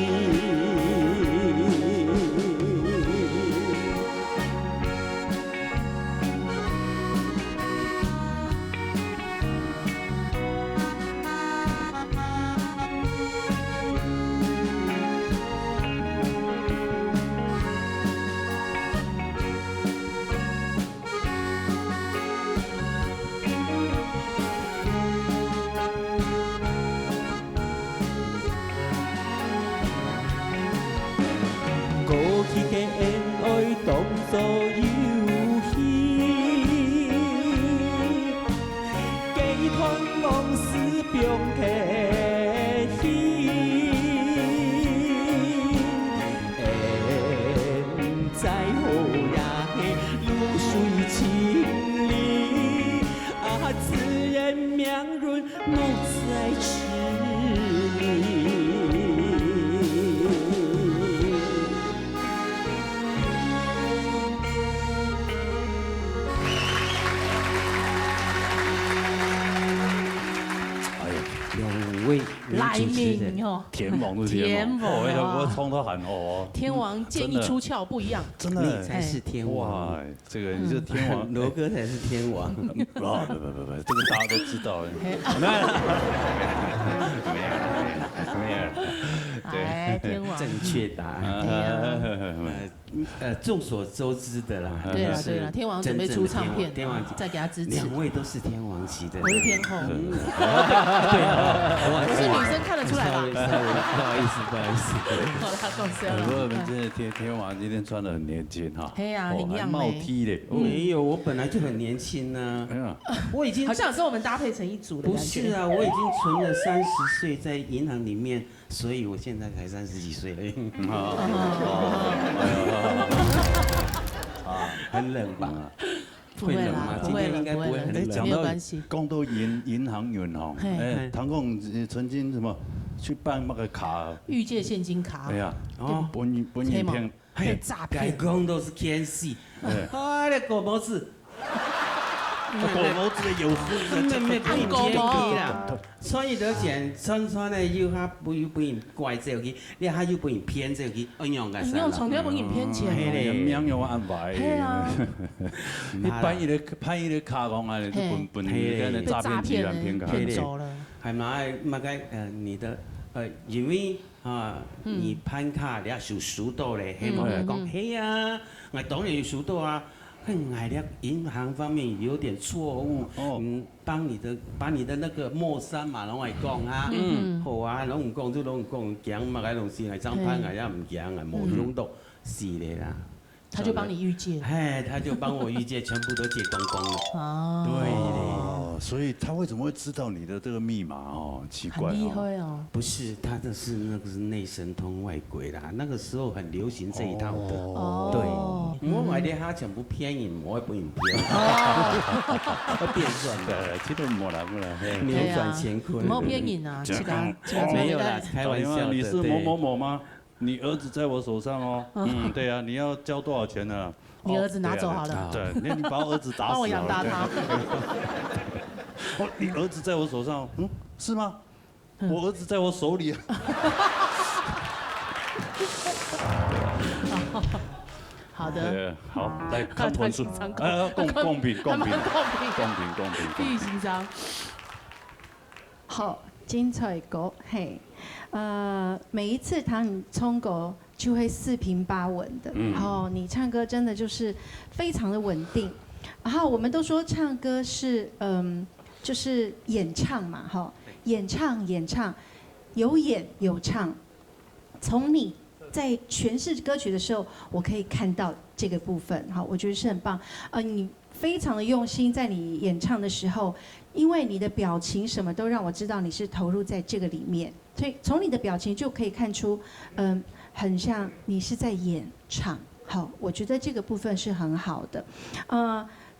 過去嘅恩愛當作遊戲，寄託往事中提起，現在好也係露水清麗，啊，自然明潤莫再痴迷。来命哦，天王是天王，我冲他喊哦。天王剑一出鞘不一样，真的，你才是天王。这个你是天王，罗哥才是天王。不，这个大家都知道。没有，对，天王正确答案。众所周知的啦。对了，天王准备出唱片，天王再给他支持。2位都是天王级的。我是天后。对，不是女生看得出来吧？不好意思。他够笑了。不过我们真的天王今天穿得很年轻哈。嘿呀，很样帽 T 嘞。没有，我本来就很年轻呢。我已经好像跟我们搭配成一组的感觉。不是啊，我已经存了30岁在银行里面，所以我现在才30几岁而已。很冷吧？不会啦，今天应该不会很冷。没有关系。讲到银行哈，唐共曾经什么去办那个卡，预借现金卡。对呀，本影片，还有诈骗，讲都是骗戏。啊，那狗毛子。狗毛子有事，没不用骗去啦。穿一条钱，穿的又哈不用怪这个，你哈又不用骗这个，应用个啥？用从条不用骗钱。嘿嘞，应用安排。嘿啊。你办一个卡讲啊，就本跟诈骗集团骗走了。係咪？咪個你的因為你辦卡你收收到咧，希望來講，嘿啊，我當然有收到啊。我咧銀行方面有點錯誤，把你的那個陌生嘛，攏來講啊，好啊，攏唔講就攏唔講，驚嘛個東西係張潘個也唔驚啊，冇用到，是咧啦。他就幫你預借，哎，他就幫我預借，全部都借光光了。哦，對嘞，所以他為什麼會知道你的這個密碼哦？奇怪哦。很厲害哦。不是，他的是那個是內神通外鬼啦，那個時候很流行這一套的。哦。對，我買的他全部騙人，我也不用騙。我變賺的，這都沒啦，扭轉乾坤。沒有騙人啊，沒有啦，開玩笑的。你是某某某嗎？你兒子在我手上哦，對啊，你要交多少錢呢？你兒子拿走好了。對，你把我兒子打死。幫我養大他。哦，你兒子在我手上，是嗎？我兒子在我手裡。好的。好，來看分數。公平。必須張。好，精彩歌，嘿。每一次唐冲狗就会4平8稳的，然后你唱歌真的就是非常的稳定，然后我们都说唱歌是就是演唱嘛，哈，演唱有演有唱，从你在诠释歌曲的时候，我可以看到这个部分，好，我觉得是很棒，你非常的用心在你演唱的时候。因为你的表情什么都让我知道你是投入在这个里面，所以从你的表情就可以看出，很像你是在演唱。好，我觉得这个部分是很好的，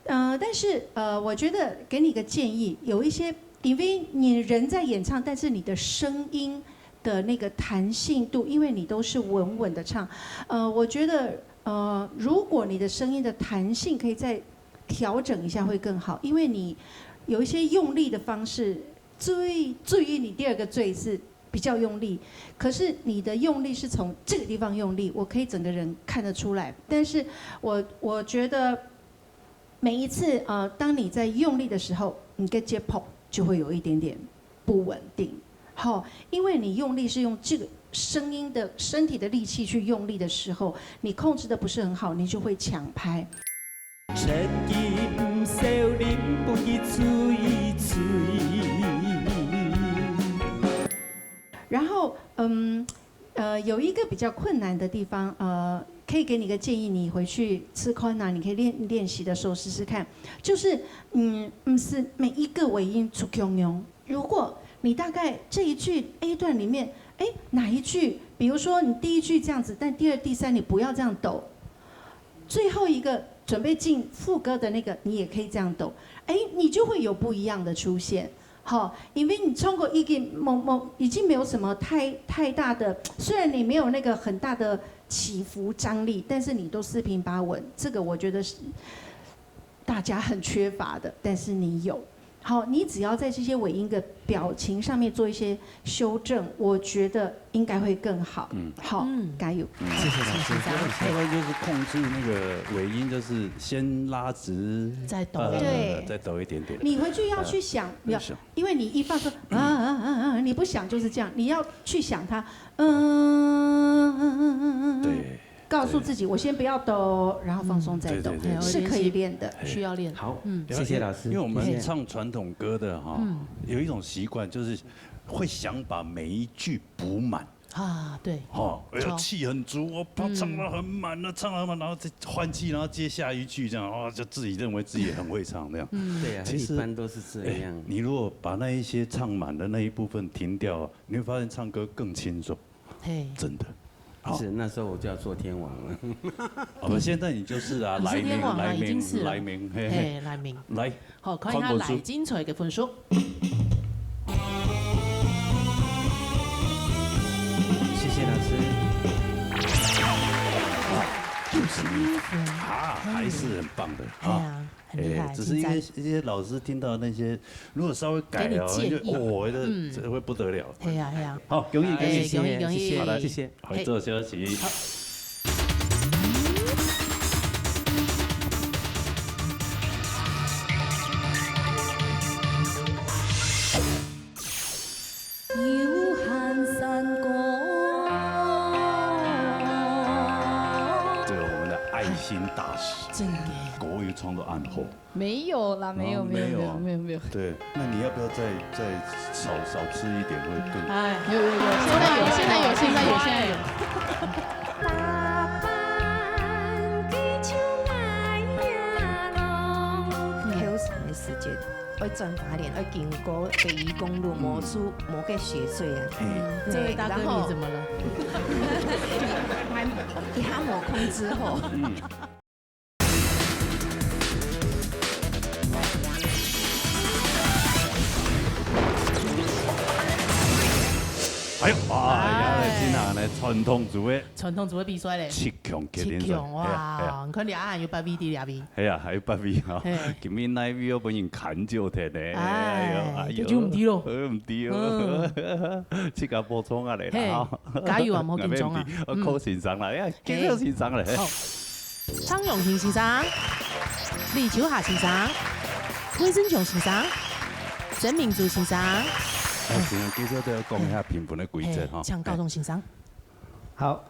但是我觉得给你个建议，有一些，因为你人在演唱，但是你的声音的那个弹性度，因为你都是稳稳的唱，我觉得如果你的声音的弹性可以再调整一下会更好，因为你有一些用力的方式，注意你第二个最是比较用力，可是你的用力是从这个地方用力，我可以整个人看得出来，但是我觉得每一次当你在用力的时候，你的节拍就会有一点点不稳定。好，因为你用力是用这个声音的身体的力气去用力的时候，你控制的不是很好，你就会抢拍。千金少年不记嘴嘴。然后有一个比较困难的地方，可以给你个建议，你回去吃宽啊，你可以练习的时候试试看，就是不是每一个尾音出强用。如果你大概这一句 A 段里面，哪一句，比如说你第一句这样子，但第二、第三你不要这样抖，最后一个准备进副歌的那个，你也可以这样抖，你就会有不一样的出现。好，因为你唱过一个已经没有什么太大的，虽然你没有那个很大的起伏张力，但是你都四平八稳，这个我觉得是大家很缺乏的，但是你有。好，你只要在这些尾音的表情上面做一些修正，我觉得应该会更好。好，加油！谢谢老师。另外就是控制那个尾音，就是先拉直，再抖，对，再抖一点点。你回去要去想，因为你一放说你不想就是这样，你要去想它，对。告诉自己，我先不要抖，然后放松再抖，是可以练的，需要练。好，谢谢老师。因为我们唱传统歌的哈，有一种习惯，就是会想把每一句补满。啊，对。气很足，我唱得很满了，唱得很满，然后再换气，然后接下一句这样，就自己认为自己很会唱这样。对啊，其实一般都是这样。你如果把那一些唱满的那一部分停掉，你会发现唱歌更轻松。真的。是那时候我就要做天王了。我们现在你就是啊，来明，来明，来，好，看一下来精彩嘅分數。谢谢老师。61分，还是很棒的啊。只是一些老师听到那些，如果稍微改了，这会不得了。对呀。好，恭喜，好的，谢谢。好，做休息。有寒山歌。这个我们的爱心大使。真的。国语创作案后没有啦，没有。对，那你要不要再少吃一点会更？有，现在有。挑山的时间，要转八年，要经过北宜公路磨个雪穗啊。这位大哥你怎么了？一下磨空之后。今下来传统组的比赛咧，7强哇！你看俩还有8位的2位，係啊，還有8位哈。今年那位我本人砍就踢咧，就唔啲咯，唔啲咯，即刻補充下嚟啦，加油啊，唔好緊張啊，我靠先生啦，見到先生咧。張永廷先生、李秋霞先生、魏振瓊先生、曾明珠先生。先生，其實都要講一下評判的規則哈。請高中先生。好，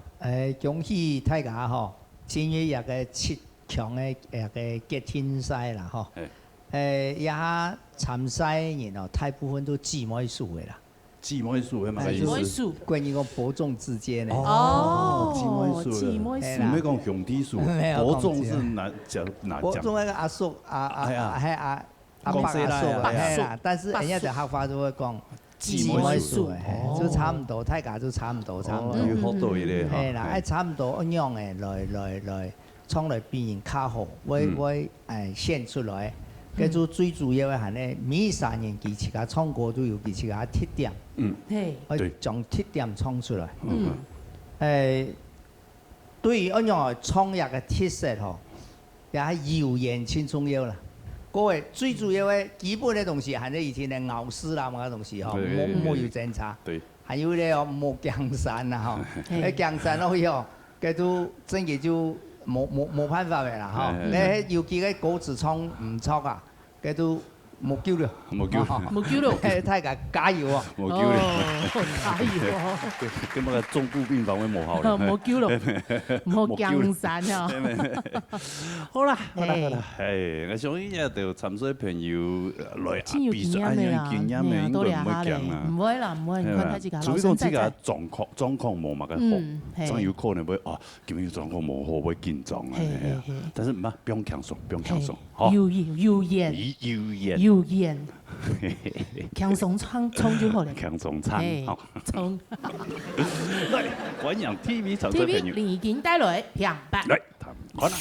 恭喜大家吼，今日一個7強的一個決勝賽啦吼。一下參賽人哦，大部分都姊妹數的啦。姊妹數係咪意思？關於個伯仲之間的。姊妹數。唔係講兄弟數，伯仲是哪講？伯仲那個阿叔阿伯阿叔，但是人家在客話都會講。姊妹數，就差唔多，大家都差唔多。要好多一啲。係啦，差唔多一樣嘅來創來變形較好，會顯出來。跟住最主要嘅係咧，每3年佢自家創歌都有佢自家特點，去將特點創出來。對於一樣創業嘅特色吼，也係謠言先重要啦。各位最主要嘅基本嘅東西係咧以前嘅牛屎啦，咁嘅東西吼，冇要檢查。還有咧哦，冇江山啦吼，誒江山咯喲，佢都真嘅就冇辦法嘅啦吼。你要記嘅歌詞唱唔錯啊，佢都冇救了，冇救了，誒大家加油啊！冇救了，加油啊！咁啊，中部病房會冇效啦，冇救了，冇江山啊！好啦，係，我想依日就參賽朋友來比賽，有經驗嘅應該唔會驚啦，唔會啦，唔會，唔會睇自己。除非講自己狀況冇嘛嘅好，真有可能會啊，咁樣狀況冇好會緊張啊，但是唔啊，不用輕鬆，不用輕鬆，謠言，輕鬆衝就好了。輕鬆唱，好。衝。來，觀陽 TV 參賽朋友。已經帶來評判。來，看啦。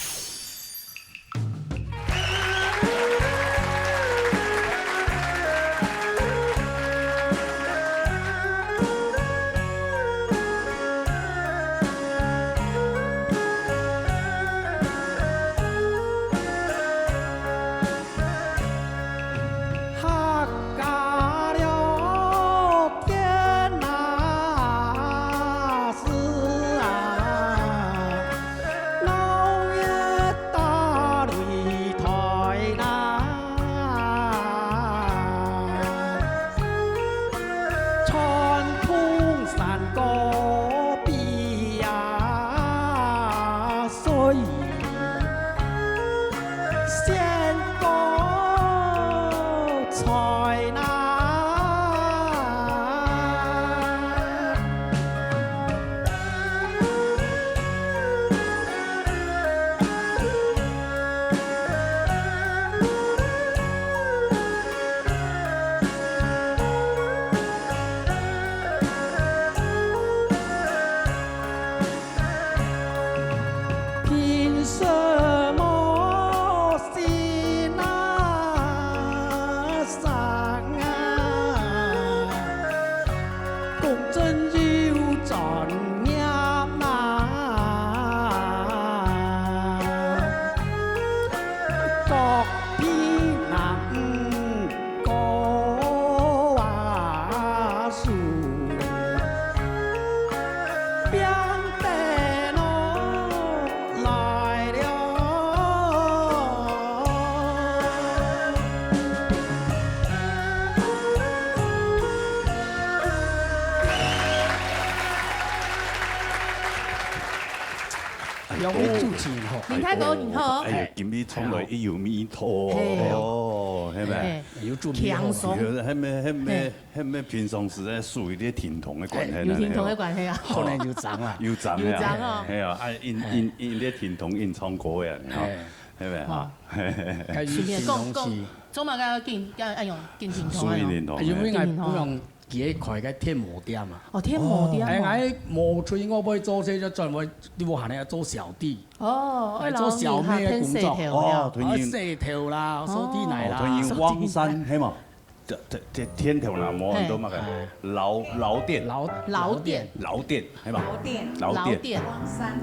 林太哥，你好。哎呀，今日從來一有米拖哦，係咪？有做強鬆。係咪平常時咧屬於啲甜筒嘅關係咧？有甜筒嘅關係啊。可能要爭啦。要爭啊！係啊，因啲甜筒因唱歌嘅，係咪啊？講，做乜嘅見用甜筒啊？因為我用幾開嘅天磨店啊。哦，天磨店。係磨出我俾做些咗專門啲行咧做小弟。哦，做小咩嘅工作？哦，四條啦，手啲嚟啦。同樣汪山係嘛？天條南冇很多乜嘅老店係嘛？老店。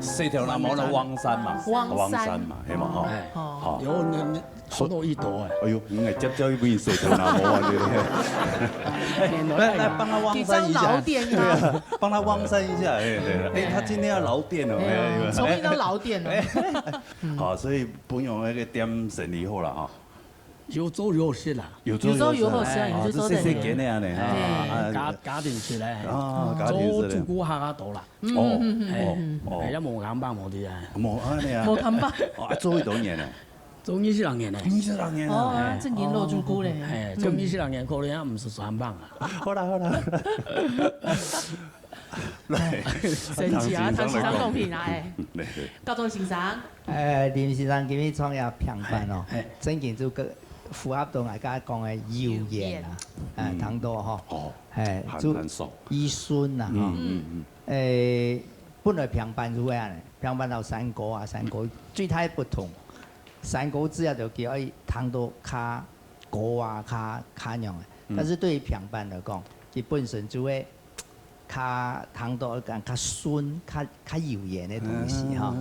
四條南冇啦，汪山嘛，係嘛？哦，有好多一朵啊！哎呦，你係接咗一杯四條南冇啊！來幫他汪山一下，幫他汪山一下，哎，他今天要老店哦，終於到老店了。好，所以本用那個店生意好啦哈。有做有食啦，有做有好食，有做細細件嘅呢，家庭式咧，做照顧下度啦。係一冇冚巴冇啲啊，冇冚巴，做幾多年咧？做20年咧，20年哦，正經落住股咧，係做20年可能也唔是3磅啊。好啦，神奇啊！唐先生公平啊，高中先生。林先生今日創業評判哦，真嘅就個符合到大家讲的謠言啊，當到吼，係就醫酸啊，本來平板就會安尼，平板到山歌啊，山歌最大不同，山歌之後就叫伊當到較歌啊，較樣嘅，但是對於平板來講，佢本身就會較當到較酸、較謠言嘅東西吼，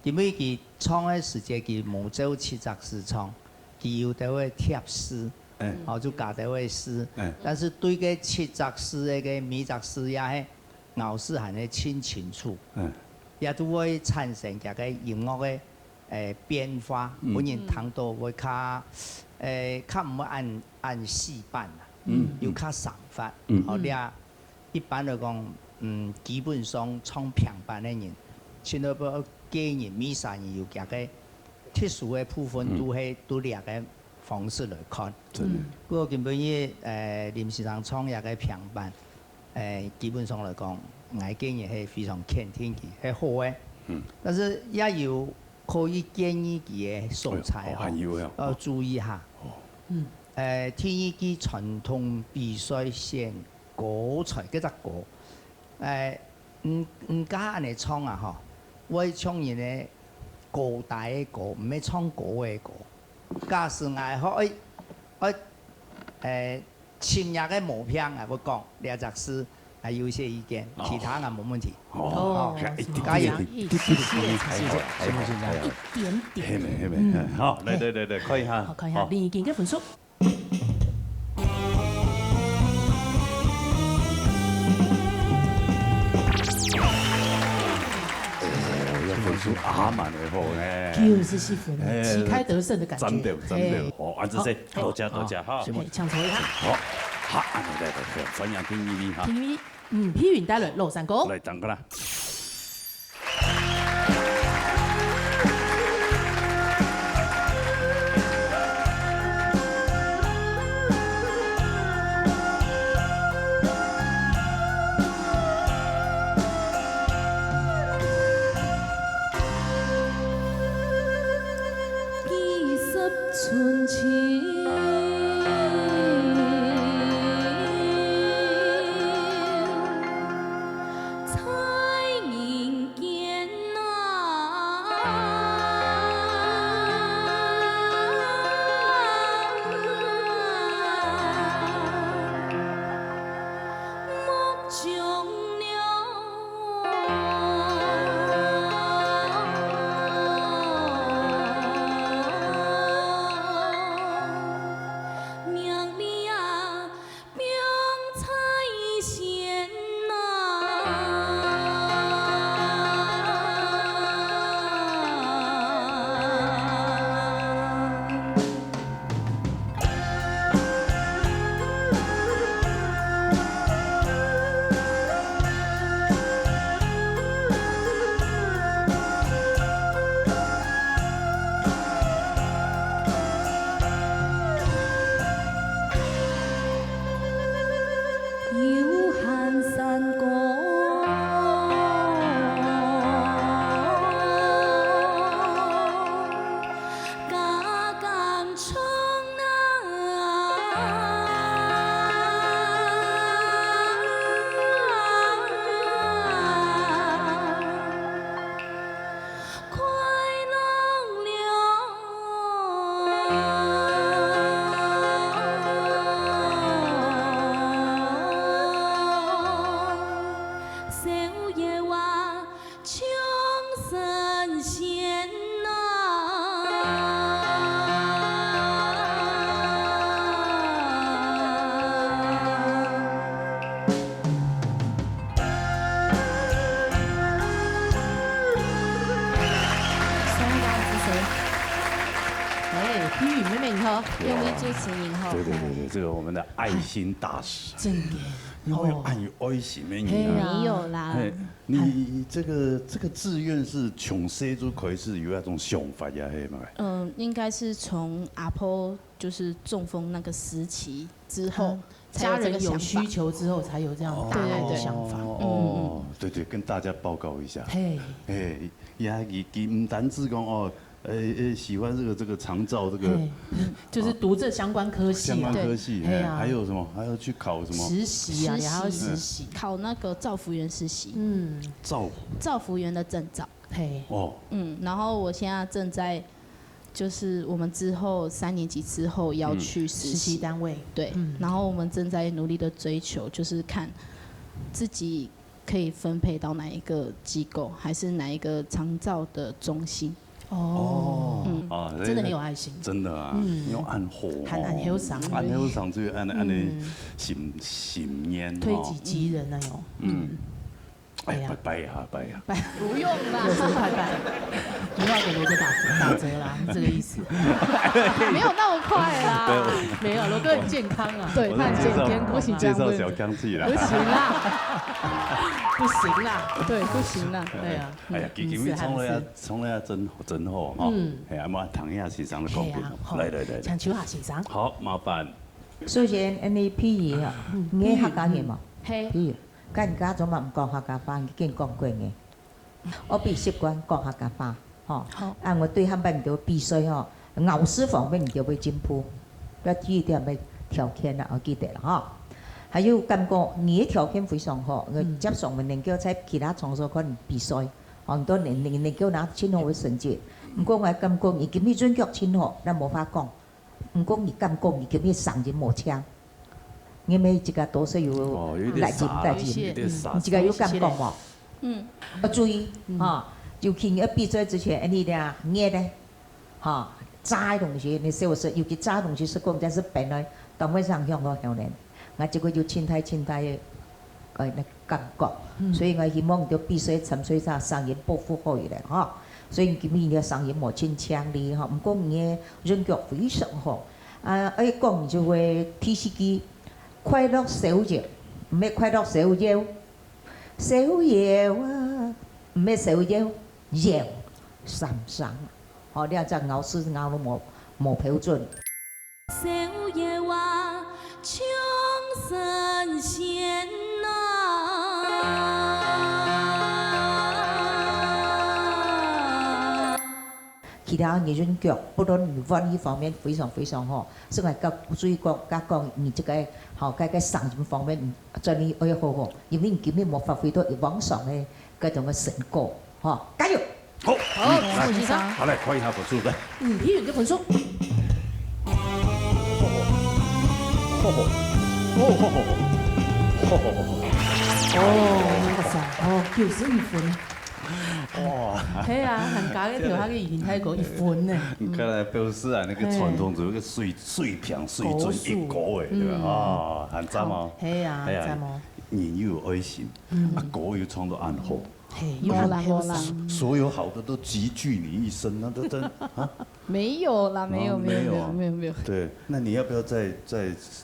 因為佢唱嘅時節，佢冇做七十四唱，佢有啲會貼詩，就加啲會詩。但是對個七十四嘅個米十詩也係咬字含得清清楚，也都會產生一個音樂嘅變化，本人聽到會較唔會按四板啊，要較散發。好啲一般嚟講，基本上唱平板嘅人，先到不。建議米三人有夾個特殊嘅部分，都兩個方式來看。不過根本於臨時上創一個平板，基本上來講，我建議係非常肯定嘅，係好嘅。但是也有可以建議佢嘅素材要注意下。天意機傳統比賽先歌才嗰隻歌，唔加安尼唱啊嗬。我唱人嘅歌大嘅歌，唔係唱歌嘅歌。假使我深入嘅毛片啊，我講兩隻詩係有些意見，其他啊冇問題。加油！一點點。好，嚟，看一下。好，看一下林義健嘅分數。阿曼會好呢，94分，旗開得勝的感覺。真的，好，安子生，多謝哈。搶籌一下。好，好，嚟，歡迎聽依邊哈。聽依邊，披雲帶來落山歌。嚟，等個啦。春情，彩人间啊，目中用力主持人哈。对，这个我们的爱心大使。真的。因为按有爱心的没有啦。你这个志愿是从谁就开始有那种想法呀？嘿嘛？应该是从阿婆就是中风那个时期之后，家人有需求之后才有这样大爱的想法。对，跟大家报告一下。嘿，也佢唔单止讲哦。喜欢这个长照这个，就是读这相关科系。相关科系，还有什么？还要去考什么？实习啊，还要实习，考那个照服员实习。照服员的证照。嘿。然后我现在正在，就是我们之后3年级之后要去实习单位。对。然后我们正在努力的追求，就是看自己可以分配到哪一个机构，还是哪一个长照的中心。真的很有爱心。真的啊，用按火，按后上，按后上就按的心烟，推己及人那种。哎呀，拜呀！不用啦，热身快拜，你要给罗哥打折啦，是这个意思。没有那么快啦，没有，罗哥很健康啊，对，他很健康，不行这样介绍小康气啦，不行啦，不行啦，对，不行啦，对啊。哎呀，其实从来真好哈，哎呀，嘛唐亚先生的讲评，来，请求下先生。好，麻烦。虽然安尼譬如啊，你客家话嘛，嘿，譬如。甲人家总嘛毋讲客家话，已经讲过嘅。我必习惯讲客家话，吼。我对汉班就必须吼，咬师方面就要进步，要注意点要条件啦，我记得啦，吼。还有感觉你的条件非常好，接上面能够在其他场所可能比赛，很多能够拿很好嘅成绩。毋过我感觉伊今日准确很好，咱无法讲。毋过伊感觉伊今日上人无枪。因为这个都是有来劲，这个有感觉无？要注意哈，尤其你要比赛之前，你俩捏的哈，炸东西，你说是尤其炸东西是讲在是本来当位上向我向人，我这个有亲太的那感觉，所以我希望就比赛参赛下上人保护好一点哈。所以今日的上人无真强力哈，不过你的人格非常好一讲就会提示佢。快樂小妖，唔係快樂小妖，小妖啊，唔係小妖，妖三生，你啊，這咬字咬到冇標準。小妖啊，唱神仙其他你人腳，不論語文呢方面非常非常好，所以我注意講你這個好，個上進方面真係要好好，因為你今日冇發揮到往上嘅嗰種嘅成果，加油！好，来，先生，好来，看一下分数来。批员的分数。92分。哇！係啊，行家嘅條下嘅言睇過1分呢。看來表示啊，那個傳統就一個水平水準一個嘅，對吧？啊，很讚嘛。係啊，讚嘛。人又有愛心，歌又唱到暗好。有啦有啦，所有好的都集聚你一身，那都真啊？没有啦，没有。对，那你要不要再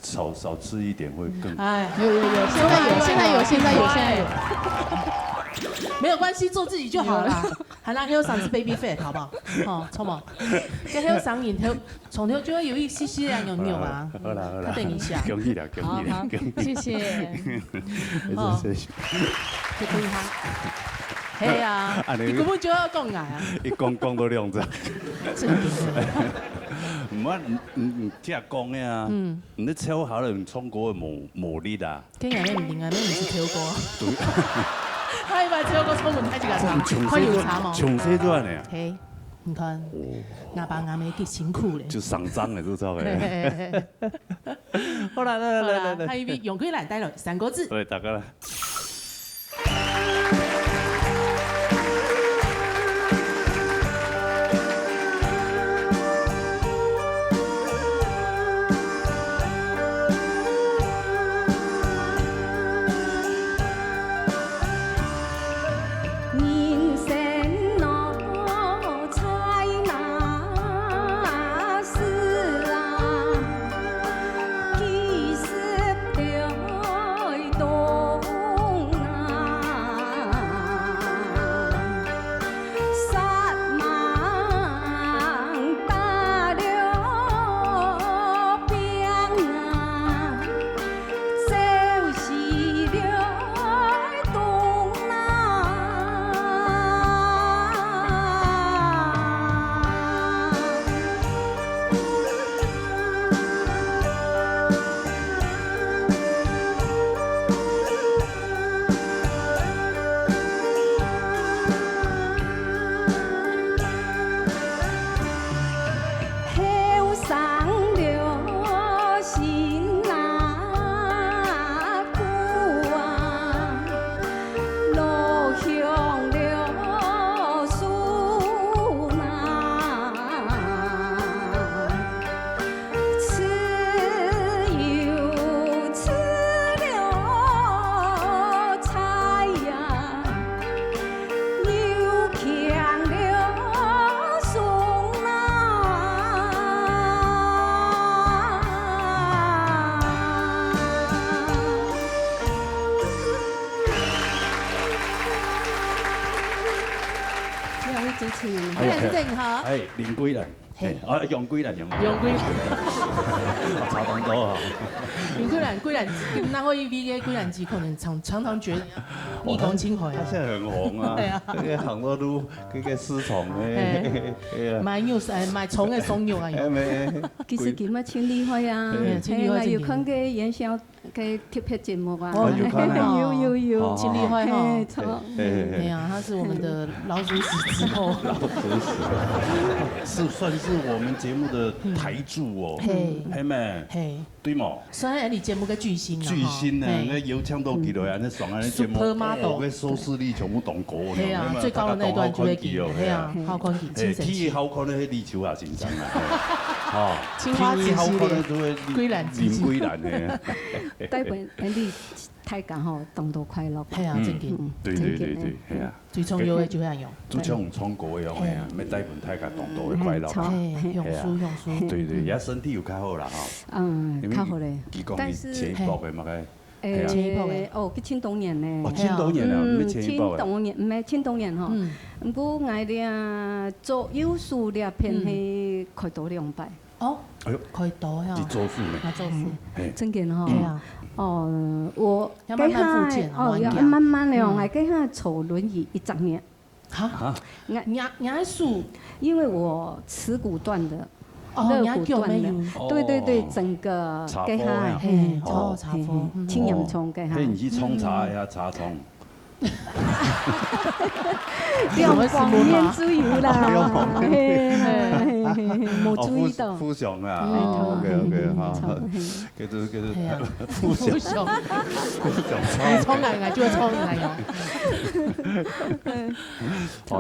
少吃一点会更？哎，有，现在有。没有关系，做自己就好了。还那 Hill 上是 baby fat 好不好？哦，错嘛。这 Hill 上然后从头就会有一些些的扭啊。好啦，他等一下。恭喜啦，谢谢。就可以哈。係啊，你根本就要講啊！一講到兩隻。唔啊，唔即係講嘅啊，你超下嚟唱歌冇力啊。今日你唔定啊，你唔是跳歌。係咪跳歌出門睇住架茶？快搖茶嘛。從細都係你啊。係，你看，阿爸阿妹幾辛苦咧。就上張嘅都知嘅。好啦，來，下一位用佢嚟帶來3個字。對，大家啦。两位主持人，贵人是正好。哎，林贵人。用贵人，用贵人，差不多啊。用贵人，那会 V 嘅贵人机可能常常觉得逆光情怀啊。他现在很红啊，那个很多都那个私宠诶，卖肉卖葱嘅松肉啊。其實今日千里開啊，我有看嘅演唱嘅特別節目啊。有看啊，有。千里開哈，錯。哎呀，他是我們的老鼠屎之後。老鼠屎，是算是我們節目的台柱哦，係咩？對嘛？算係你節目嘅巨星啊！巨星啊，那有搶到幾多啊？那爽啊！那節目那收視率全部動過。係啊，最高的那段就會見。係啊，好看見，精神。天好看咧，立秋也真真啊！哦，青花瓷系列，歸蘭林歸蘭嘅。代表你大家吼，動到快樂。係啊，真嘅。對，係啊。最重要嘅就係用。最唱唱歌嘅係啊，咩代表大家動到嘅快樂。用書。對，而家身體又較好啦嚇。較好咧。但是前一步嘅嘛嘅。前一步嘅。哦，去青東年咧。哦，青東年啊，咩前一步嘅？青東年唔係青東年吼。不過我哋做幼師咧偏係開刀2擺。哦。哎呦，開刀呀。你做事咩？做事。真嘅吼。係啊。哦，我要慢慢復健哦，要慢慢咧，我給他坐輪椅1整年。哈？你還數？因為我恥骨斷的，肋骨斷的。對，整個給他查科，青陽蟲給他。可以去沖茶呀，茶蟲。兩方面注意啦，冇注意到。富雄啊，OK 哈，叫做富雄。你沖嚟就沖嚟哦。哦，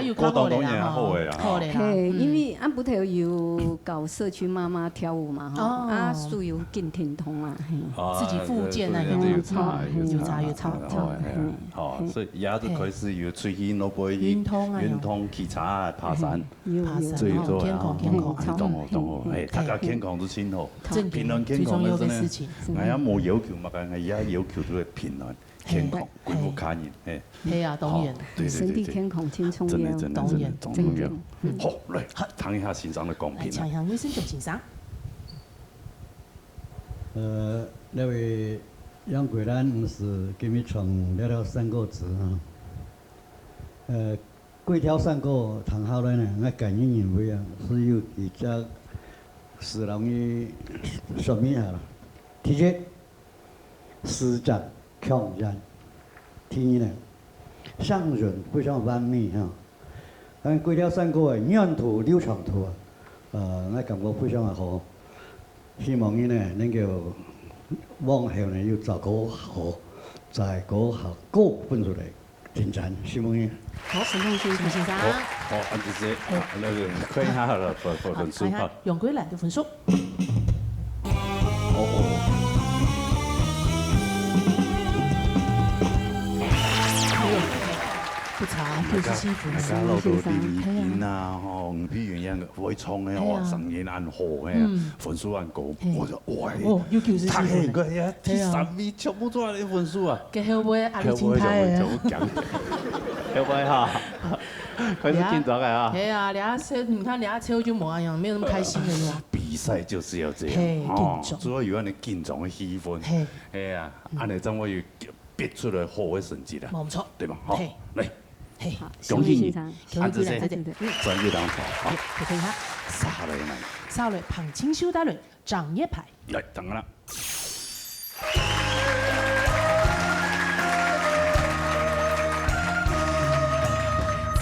一過當當然好嘅啦。好嘅啦。因為安布頭有搞社區媽媽跳舞嘛，哈，屬有健聽筒啊，自己復健啊，越查越差。好，所以也都開始要出去攞杯運動騎車、爬山，最多啊，懂，哎，大家健康都真好，平安健康嘅真係，我也冇要求嘛，我而家要求都係平安健康，恢復卡人，哎，係啊，當然，身體健康輕鬆啲，當然，好，嚟聽一下先生嘅講評。請向醫生做先生。那位楊桂蘭唔是給你創了3個字啊，貴條3個談好了呢，我感應認為啊，是有幾隻是容易說明下啦。第一，施展強人；第二呢，上人非常完美哈。咁貴條3個嘅沿途流暢途啊，我感覺非常的好。希望你呢能夠往後呢要做個好，在個效果分出嚟進展，希望你。好，陳同學，陳先生。好，安住先，那個看一下了，分數哈。楊桂蘭的分數。不差，97分。大家攞到啲意見啊，吼，唔譬如樣會創嘅，哇，神言暗號嘅，分數暗高，我就哇，要求是太興個呀，第3名全部做啲分數啊，嘅後尾壓力真大啊，後尾哈，開始緊張嘅啊，係啊，你看兩下車就冇一樣，沒有咁開心嘅喎。比賽就是要這樣，哦，主要有安尼緊張嘅氣氛，係啊，安尼怎麼要逼出來好嘅成績啦？冇錯，對吧？好，嚟。恭喜你，安子先，專業當好，可以哈。沙雷旁清修大雷掌葉牌。嚟，等啦。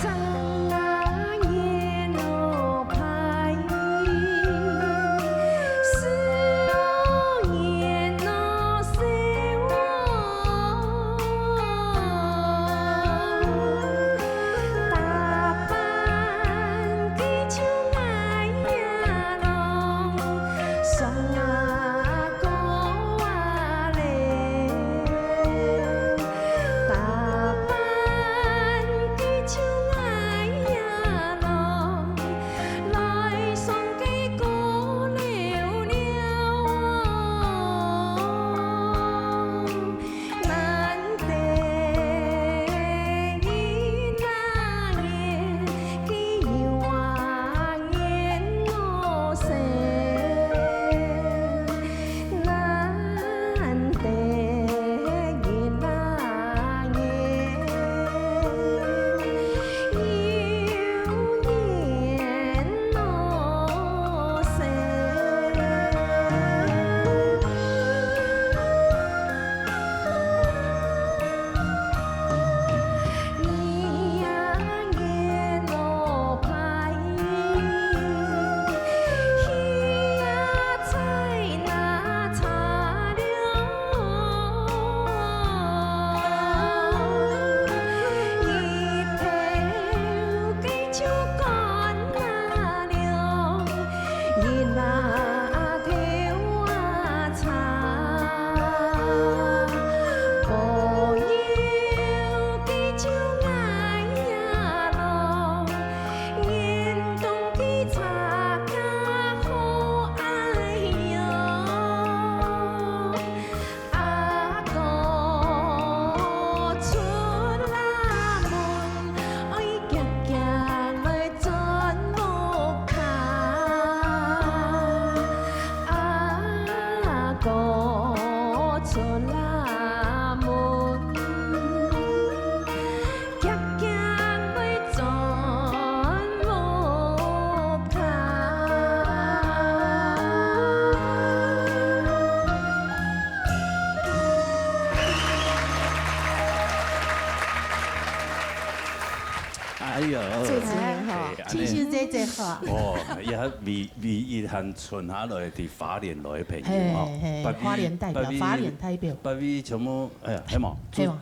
沙哎呦，主持人哈，亲戚姐哈。哦，也唯一和存下来的花莲来的朋友哦，花莲代表，花莲代表。北美全部哎呀，系嘛，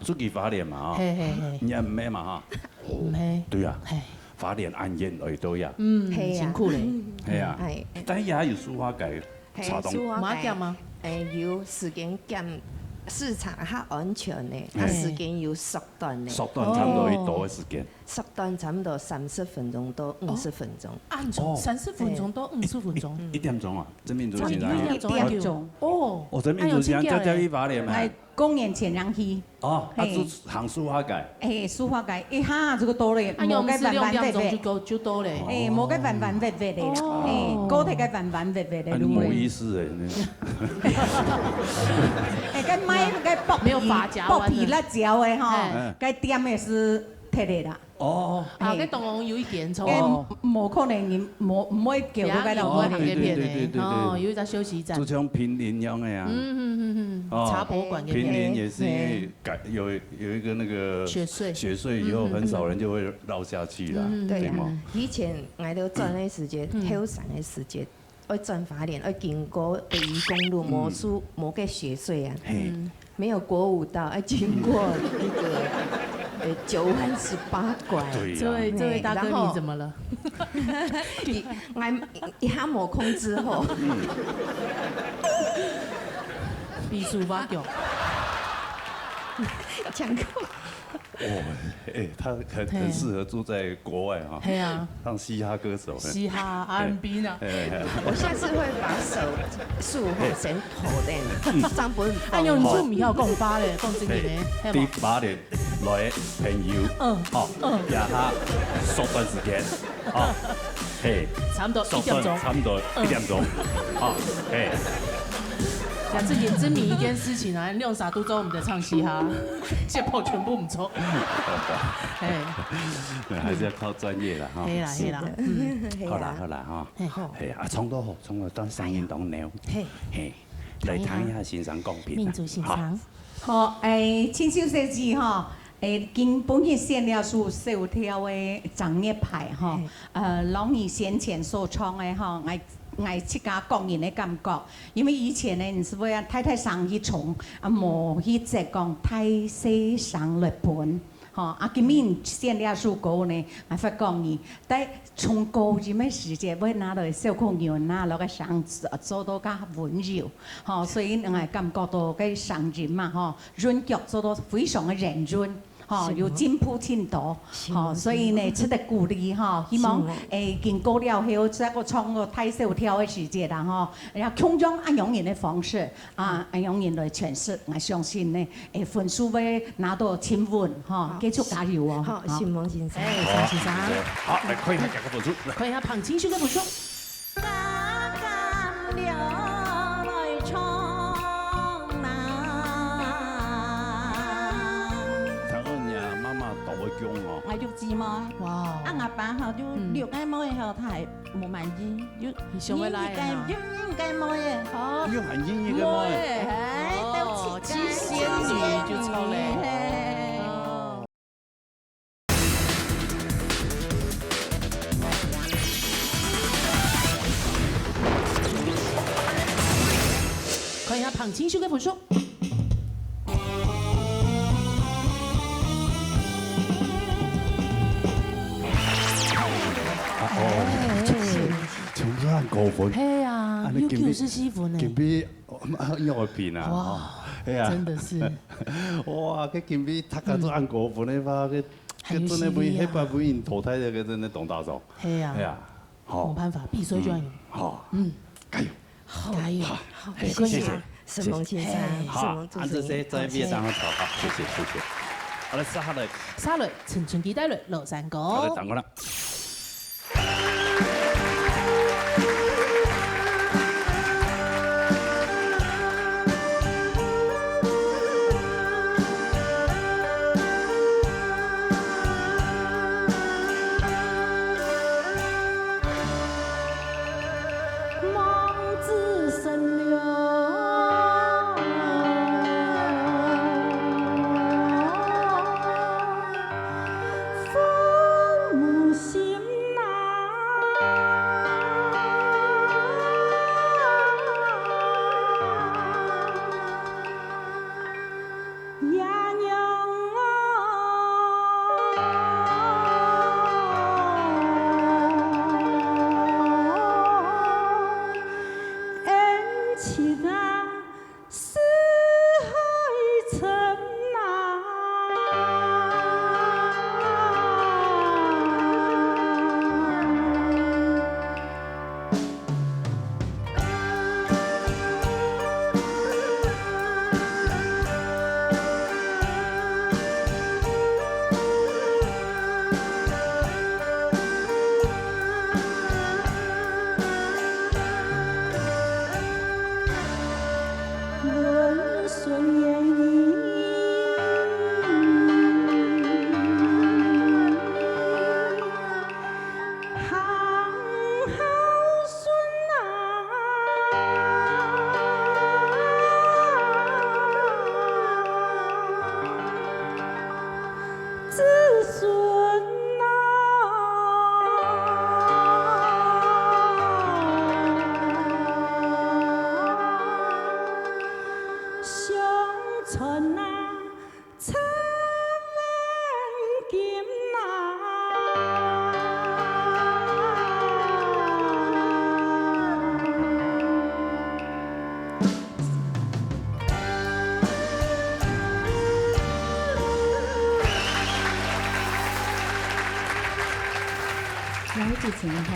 出去花莲嘛哈，你也唔咩嘛哈，唔系。对啊，花莲安燕来都呀，辛苦咧。系啊，但系也有书法界，茶东马甲吗？有时间减。市场较安全的，它时间有缩短的。缩短差不多多的时间？缩短差不多30分钟到50分钟。按钟30分钟到50分钟。1点钟啊，真民主1点钟。哦。哦，真民主先叫伊花莲嘛。公园前让去。哦，啊，做行书法界。书法界一下这个多嘞，无该6点钟就多嘞。无该反反复复的啦，高铁该反反复复的。没意思哎。该买该剥没有发夹剥皮辣椒的哈，该点的是特的啦。哦，啊，cái đồng有一點錯。冇可能你唔可以叫嗰個唔會行嘅片嘅。哦，有一個休息站。就像平林一樣的呀。茶博館。平林也是因為有一個那個雪隧以後，很少人就會繞下去啦。對嘛？以前我哋轉嘅時間，後山嘅時間，我轉花蓮，我經過北宜公路，冇個雪隧啊。沒有國五道，要經過那個9彎18拐。這位大哥，你怎麼了？我一下沒控制好。比書法腳。講過。哦，哎，他很適合住在國外哈。對啊。當嘻哈歌手。嘻哈 R&B 呢？我下次會把手術後先塗定，張本。哎呦，你做唔要講花咧，講正經嘅。啲花蓮來朋友，也下縮短時間，嘿，差唔多1點鐘，差唔多1點鐘，嘿。呀，自己證明一件事情啊，用啥都做我們的唱嘻哈，節奏全部唔錯。還是要靠專業啦，哈。係啦，好啦，哈。係啊，唱到當聲音當鳥。係，嚟聽一下欣賞講評。民族欣賞。好，清秀設計哈，經本日線了數小條嘅專業派哈，老二先前所創嘅哈，我自家個人的感覺，因為以前呢，你是不是太上去從冇去即講太細上日本，今年線了數高呢，我發覺你，但從高級嘅時節，會拿到小朋友拿落個上做到較溫柔，所以我感覺到個上人嘛，潤腳做到非常嘅認真。有進步挺多，所以呢，值得鼓勵哈。希望經過了後，這個創個太小跳的世界啦哈，然後用按樣人的方式按樣人來詮釋，我相信呢，分數會拿到前穩哈，繼續加油哦。好，新夢先生，陳先生，好，來看一下這個分數，看一下龐清秀嘅分數。我錄字嘛，哇！阿爸吼就錄個模嘅吼，他係冇慢字，上會來啊！用個模嘅，哦，用很英語嘅模嘅，哦，七仙女就錯咧。看一下龐清秀嘅分數。全部按高分。係啊，UQ14分呢。金比幼片啊，哇，真的是。哇，佢金比大家都按高分的話，佢真係每100分已淘汰嘅，真係當大數。係啊，係啊，冇辦法，必須這樣。好，加油，加油，好，謝謝，沈夢先生，好，按這些在邊上頭，好，謝謝。好嚟，沙雷，陳春基帶雷，羅山歌。好嚟，等我啦。风两位主持人好，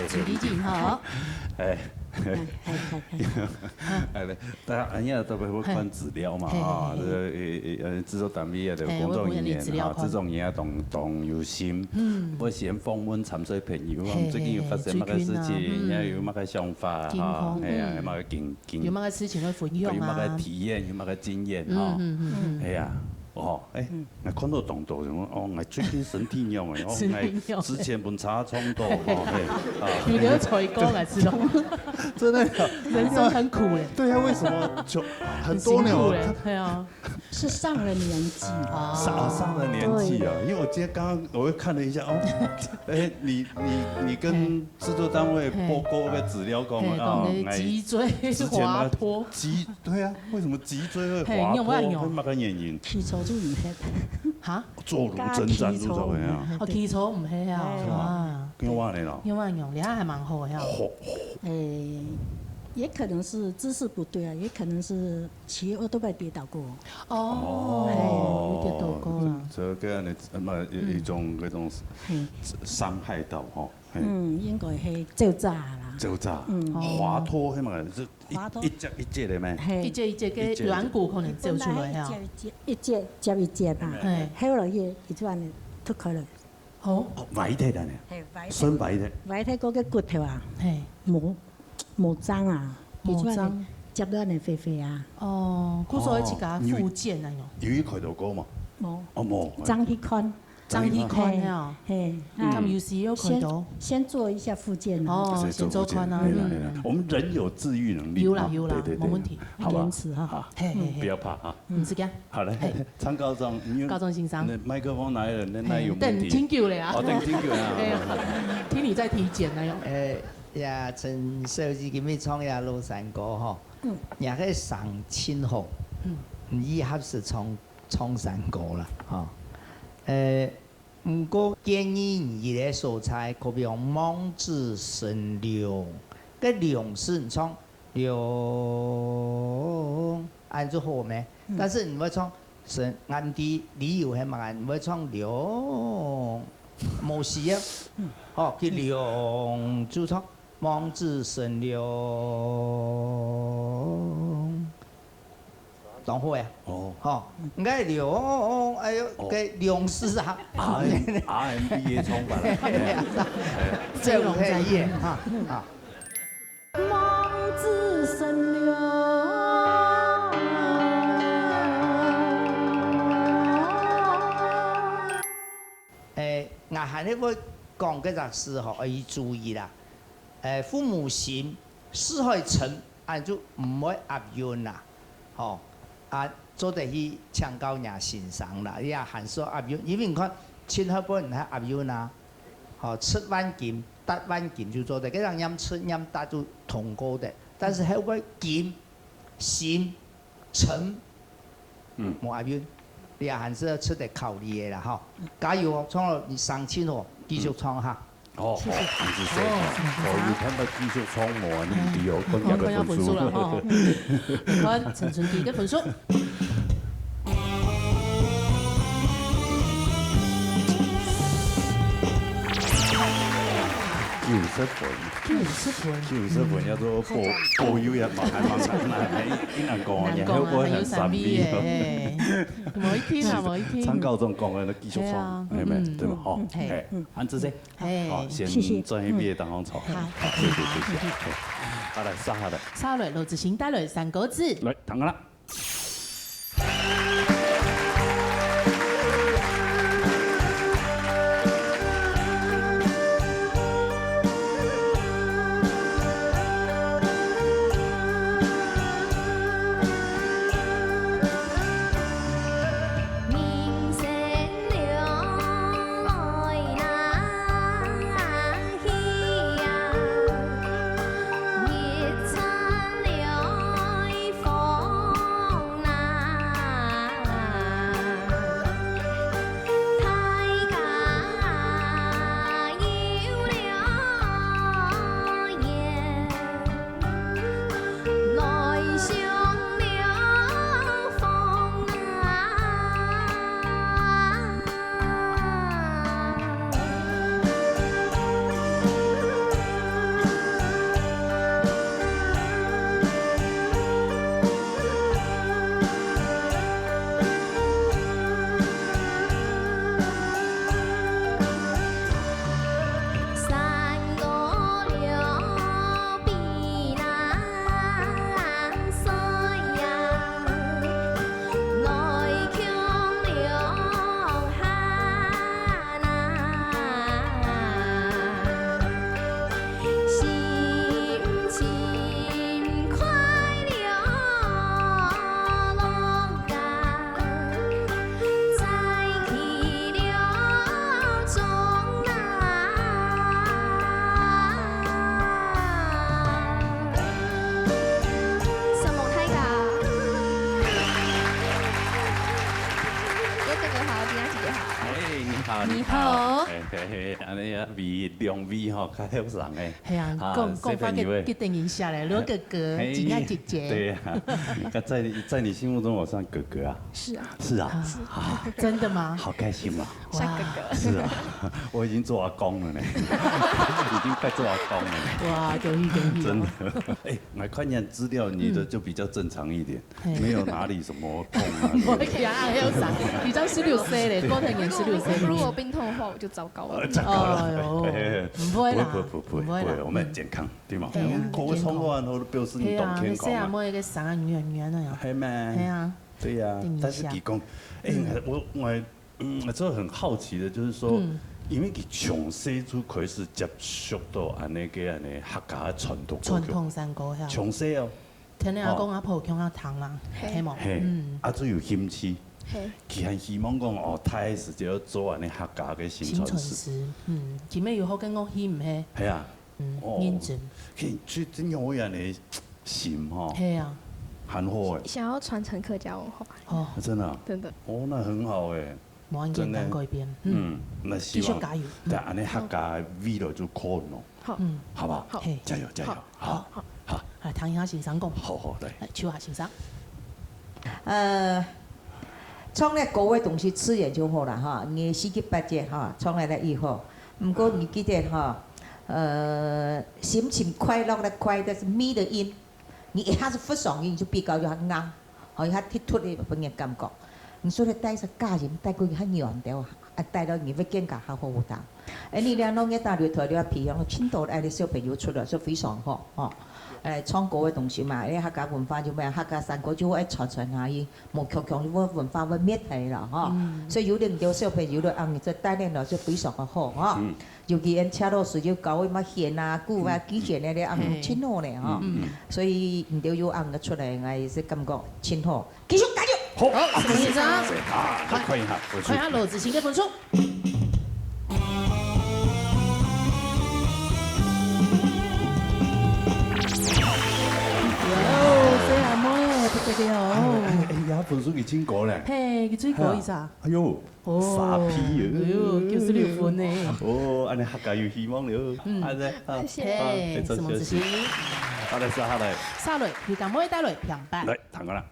主理人好。大家安亚都会看资料嘛哈，制作单位啊，就工作人员哈，这种嘢动有心，我先访问参赛朋友，最近有发生乜嘅事情，有乜嘅想法哈，係啊，有乜嘅經，有乜嘅事情去分享啊，有乜嘅體驗，有乜嘅經驗哈，係啊。哦，我看到動作，我最近身體樣嘅，我之前冇查衝到，你都吹歌啊，知道？真的，人生很苦哎。对啊，为什么就很多年？对啊，是上了年纪啊，上了年纪啊，因为我今天刚刚我又看了一下哦，你跟制作单位报告的资料讲啊，脊椎滑脱，对啊，为什么脊椎会滑脱？会乜嘅原因？起初就唔黑，哈？坐如針氈，都做嘅啊。哦，起初唔黑啊，哇，用話嚟咯。用話用，你還蠻好呀。也可能是姿勢不對啊，也可能是騎歐多拜跌倒過。哦，跌倒過啦。這個呢，一種嗰種傷害到嗬。應該係招炸啦。招炸，滑脱係咪？一節嚟咩？一節嘅軟骨可能照出來啊。一節接一節吧，後來嘢一轉嚟脱開來。好。壞體啦呢？損壞體。壞體嗰個骨頭啊，冇髒啊，冇髒，接到人肥肥啊。哦，佢所以去甲復健啊有去開刀過嘛？冇。哦冇。髒去看。張醫寬啊，他們有時有開刀，先做一下復健哦，先做寬啊。我們人有治癒能力。有啦，冇問題。好吧，好，不要怕啊。唔使驚。好嘞，陳高中，高中先生，麥克風來了，那有問題。等聽叫你啊。哦，等聽叫啊。聽你在體檢啊用。呀，陳小姐今日創業路山歌吼，也係上千號，以後是創山歌啦，吼。唔過建議你嘅素材可比用望子成龍，個龍是你唱龍，按住好咩？但是你會唱成按啲理由係乜？你會唱龍，冇事啊。哦，佢龍就唱望子成龍。懂會啊？哦，好，唔該梁，哎呦，嘅梁師啊，RMB 嘅創辦啦，這種可以啊。望子成龍，我係呢會講嗰隻事嗬，要注意啦。父母心是可以成，按就唔會壓冤啦，嗬。做得去請教人欣賞啦，也很少壓腰，因為你看，前後半人係壓腰嗱，出彎劍、搭彎劍就做得，嗰樣音出音搭就同高的，但是後個劍、線、沉，冇壓腰，你也很少出得考慮嘅啦，嗬，加油哦，創到上千喎，繼續創下。哦，謝謝。要睇乜繼續創我呢啲有分嘅分數啦，哈。你看陳春弟嘅分數。90分叫做保有一嘛，係蠻難講嘅，香港係神秘嘅。唔可以聽啊，唔可以聽。參考中講嘅繼續創，係咪？對嘛？好，係。安子姐，好，先在呢邊當行草。好，謝謝。好嚟，沙下嚟。沙嚟，羅子興帶來3個字。嚟，等啦。嘿，安尼啊味凉味吼，较香爽诶。系啊，讲法给等一下来，罗哥哥，人家姐姐。对呀，在你心目中我算哥哥啊。是啊。是啊。真的吗？好开心嘛。算哥哥。是啊，我已经做阿公了呢，已经快做阿公了。哇，有意。真的，哎，来看一下资料，你的就比较正常一点，没有哪里什么痛啊。我给啊，还有啥？你张16C嘞，高藤也16C。如果病痛的话，我就糟糕了。哎呦，不会啦，不会，我们健康，对吗？口味冲完后表示你懂健康嘛。对啊，我一个啥圆的呀。系咩？系啊。对呀，但是佢讲，哎，我这很好奇的，就是说，因为佢从细就开始接触到安尼个安尼客家的传统歌曲。传统山歌遐。从细哦。听你阿公阿婆讲阿糖啦，系冇？嘿，啊，最有兴趣。佢很希望讲哦，太时就要做安尼客家嘅新传诗。前面有好跟我戏唔系？系啊。认真。佢真有安尼心吼。系啊。很好哎。想要传承客家文化。哦，真的。真的。哦，那很好哎。真的。改变。那希望。但安尼客家味道就可能咯。好。好不好？加油加油！好。好。来，唐一下欣赏讲。好，来。来，唱下欣赏。创咧高的东西吃也就好了哈，你四季八节哈，创来了以后，不过你记得哈，心情快乐的快，但是咪的音，你一下子不爽音就比較要硬，可以下剔脱的不嘅感覺。你說你帶實家人帶過去很軟掉，帶到你會更加好好打。你兩弄嘅大條台你培養青島愛的小朋友出來就非常好哦。創歌嘅東西嘛，你客家文化就咩？客家山歌就會傳下去，冇強就會文化會滅去啦，嗬。所以有啲小朋友咧，就帶領落就非常嘅好，嗬。尤其因車路時要搞乜弦啊、鼓啊、機弦咧，你真好咧，嗬。所以唔掉要嘅出嚟，我是感覺真好。繼續加油！好，陳先生，來看一下，看一下羅子晴嘅分數。哎呀，分數已經過咧。嘿，佢最高意思啊？哎呦，3P 啊！哎呦，96分呢。哦，安尼客家有希望了。安尼，謝謝。什麼子晴？好嚟，下來。下來，你敢唔可以帶來平板？來，彈過啦。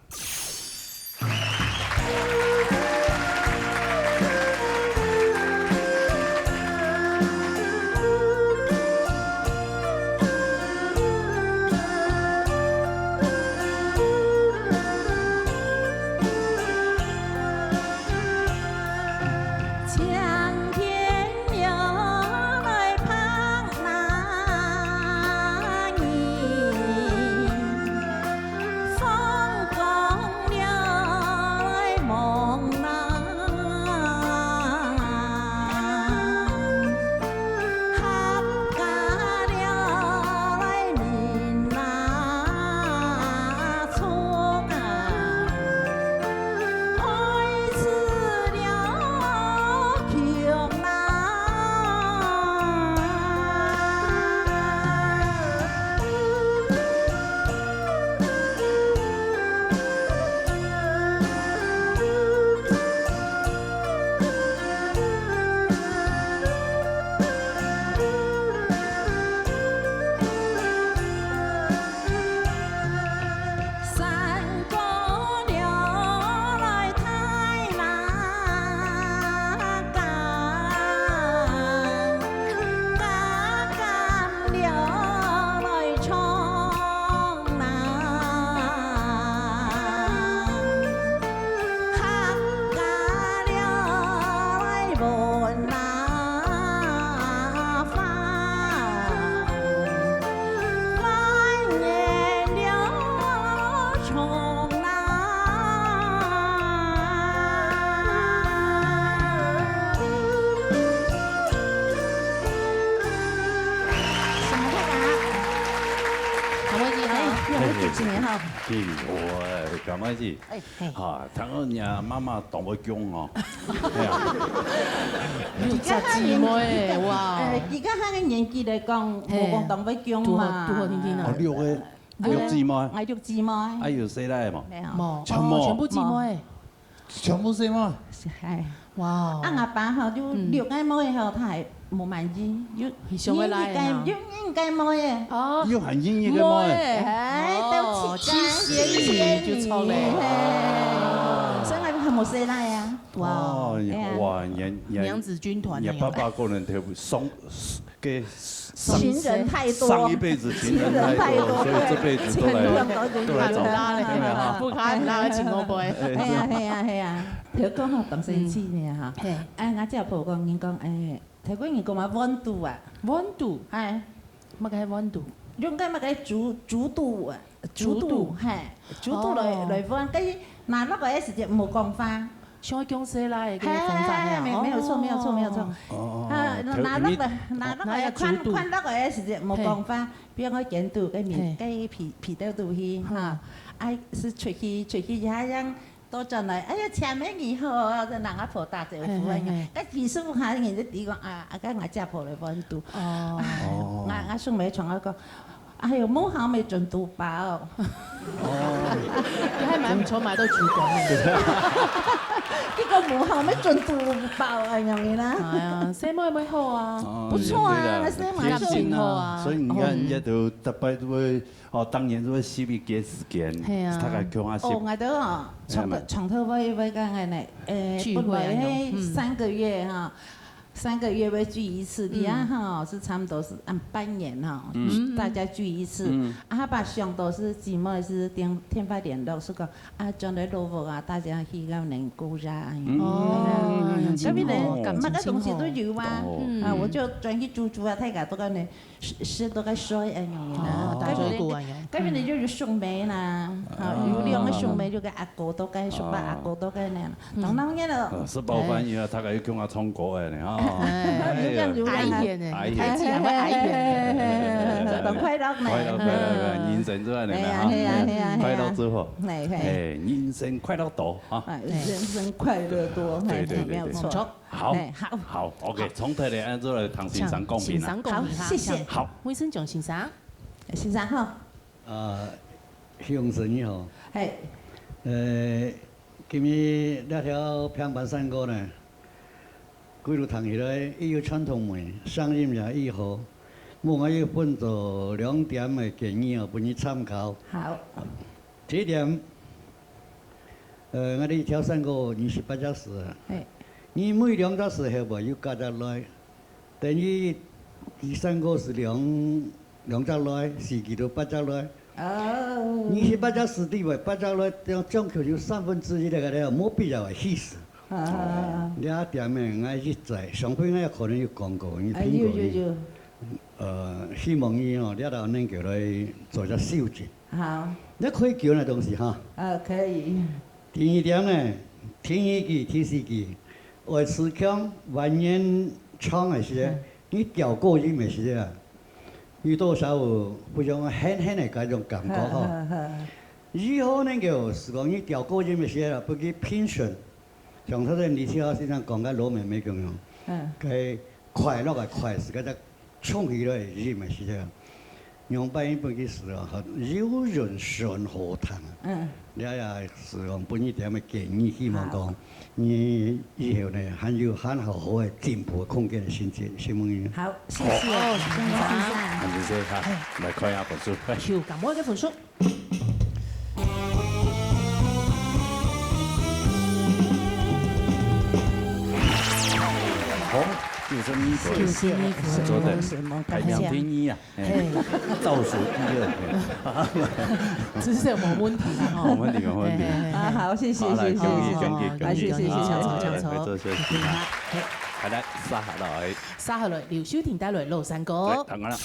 我咁樣子，嚇，睇我nhà媽媽當我姜哦，而家姊妹哇！而家喺個年紀嚟講，冇講當我姜嘛。多好聽聽啊！六姊妹，我六姊妹。還有誰來嘛？冇，全部姊妹，全部姊妹。係。哇！阿爸吼就六個妹吼，他係无满意，想要来啊？应该摸耶。哦，又很硬一个摸耶。哎，都七仙女就错了。所以我还冇生来啊。哇，娘子军团。也800个人头送给。情人太多，上一辈子情人太多，所以这辈子都来找他，不看拉请我杯。係啊，佢講學當生氣呢嚇。誒，我只婆講，人講誒，睇過人講話溫度啊，溫度係乜嘅溫度？用緊乜嘅煮度啊，煮度係煮度來溫，跟住嗱嗰個時節冇講翻。像公司來嘅方法呀，沒有錯。啊，拿那個寬那個時節冇講法，比如我見到嘅面嘅皮豆度去嚇，哎是出去一下樣多進來，哎呀前面以後就人家婆打招呼啊，cái皮膚下人哋啲講cái我只婆嚟溫度，我送尾床嗰個。哎呦，冇考未進度飽。你係買唔錯買到主講嘅。呢個冇考未進度飽啊，樣嘢啦。係啊，寫冇有冇好啊？不錯啊，我寫埋心好啊。所以你看，人家都特別都會當年都會試俾幾時間，大概叫下我都床頭會講嘅呢，本來3個月哈。3個月會聚一次，你看哈是差不多是按半年哈，大家聚一次。啊，把上都是姊妹是天發聯絡，是講啊，將來老婆啊，大家去咁能顧家。哦，咁邊呢？乜嘅東西都有啊。啊，我就轉去煮啊，大家都講呢，食到個水一樣嘅啦。咁邊呢就有兄妹啦，有兩個兄妹就個阿哥都跟叔伯阿哥都跟呢，當然嘅咯。是包飯以後，大家要叫我衝過嘅呢啊。矮一點誒，台詞還會矮一點。都快樂呢，人生之外呢，快樂之後，人生快樂多啊，人生快樂多，對，沒有錯。好 ，OK，從頭嚟按照嚟談欣賞公平啦。好，謝謝。好，衛生長欣賞，欣賞好。鄉親你好。係。今日那條平板山歌呢？幾路談起來，伊有傳統味，上映也以後，我要分做2點嘅建議哦，俾你參考。好。第一點，我哋跳山歌28小時。係。你每2小時後邊有加入來，等於第三個是2隻來，時期都8隻來。哦。28小時之外8隻來，總共有1/3嚟個咧，冇必要係稀釋。你一點咩？我一在上邊我可能有講過，你聽過你。希望你哦，你到能夠來做隻修正。好。你可以叫那東西哈。可以。第二點呢，聽一句提示句，維持強晚年唱嘅時，你調過音嘅時啊，有多少不像輕輕嘅嗰種感覺哈。以後能夠是講你調過音嘅時啊，不給拼順。像他在李清華先生講嘅羅美美咁樣，佢快樂嘅快是嗰隻衝起來音嘅時啊，用扮演本嘅時啊，柔潤順和談。你也是講本一點嘅建議，希望講你以後呢，還有很好嘅進步空間嘅先至，希望你。好，謝謝，謝謝嚇，嚟開下本書。超咁我嘅本書。好，救生衣服，做的排名第1啊，倒數第2。只是冇問題啦，冇問題，冇問題。啊，好，謝謝，謝謝，謝謝，係啦，沙下來，廖小田帶來廬山歌。等我啦。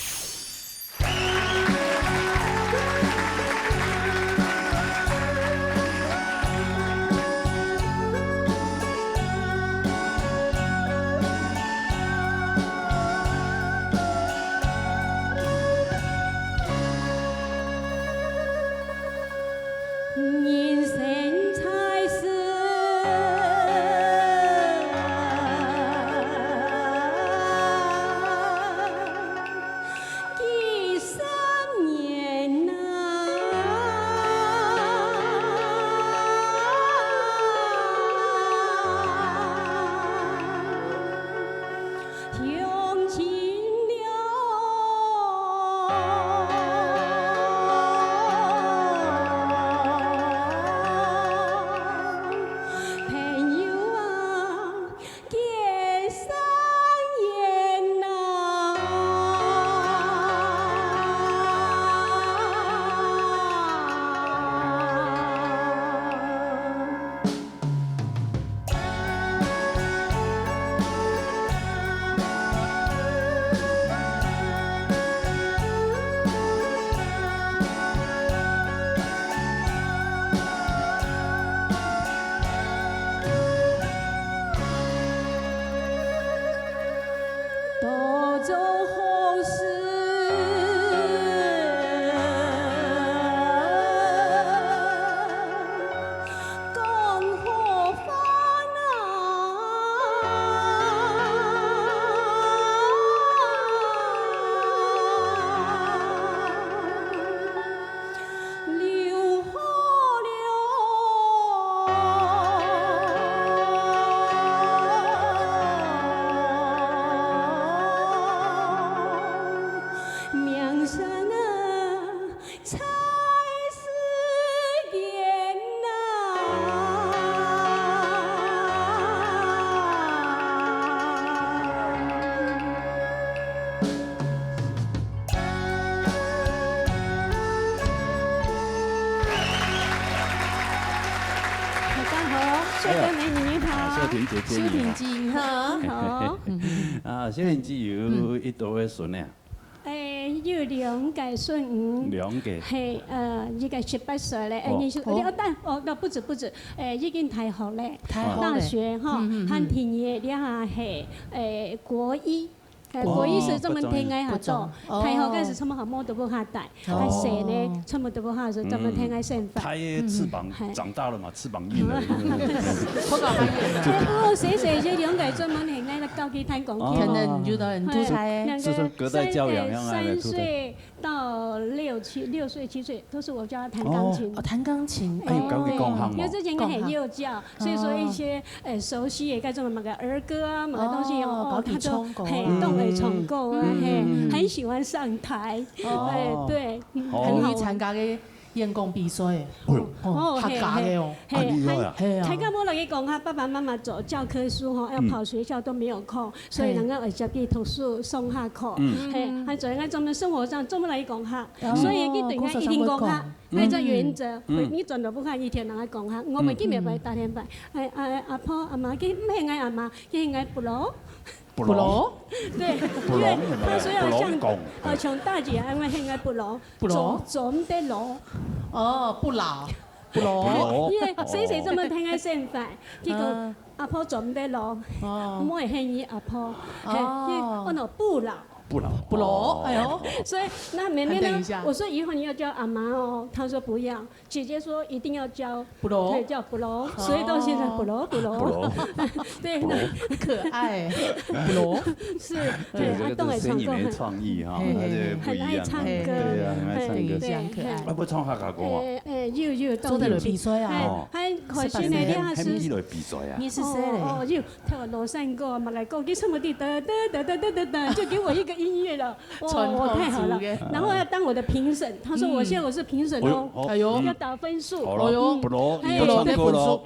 做好事。秀婷姐好，啊，秀婷姐有一多位孙啊？有2个孙女，2个，系一个18岁咧，你但不止，已經大學咧，大學哈，和田野咧下係國一。國一是專門聽愛下做，大學嗰時專門學摩托部下帶，還寫呢專門都部下是專門聽愛先發。它的翅膀長大了嘛，翅膀硬了。寫這2個專門聽愛嚟教佢彈鋼琴。可能有的人出差，就是隔代教養，讓愛來出差。3歲到6歲7歲都是我教他彈鋼琴。彈鋼琴，哎呦，教佢講行因為之前我很幼教，所以說一些熟悉嘅，該種某個兒歌啊，某個東西哦，他都都會唱過啊，很喜歡上台，對，很好參加嘅演講比賽，客家嘅哦，參加冇落去講下，爸爸媽媽做教科書吼，要跑學校都沒有空，所以能夠會接去圖書上下課，係做喺專門生活上專門嚟講下，所以佢對佢一定講下，係個原則，你盡量不可以一天能夠講下，我咪今日咪打電話，阿婆阿媽，佢咩嗌阿媽，佢嗌不羅。不羅，對，因為他說要像大姐，因為現在不羅，總得羅，哦，不老，不羅，因為細這麼聽喺聲法，結果阿婆總得羅，唔會獻於阿婆，我攞不老。不老，哎呦！所以那妹妹呢？我說以後你要叫阿媽哦，她說不要。姐姐說一定要叫不老，對，叫不老。所以到現在不老。對，很可愛。不老是，對，他都會唱歌，很創意哈，很愛唱歌，對啊，很愛唱歌，對，啊，不唱客家歌啊？有，做得來比賽啊？係開心嘅，你係是來比賽啊？你是誰嘞？哦，有，跳羅山歌、馬來歌，佢什麼的噠，就給我一個音樂了，我太好了。然後要當我的評審，他說我現在我是評審哦，哎呦，要打分數，哎呦，不羅，你要唱歌咯，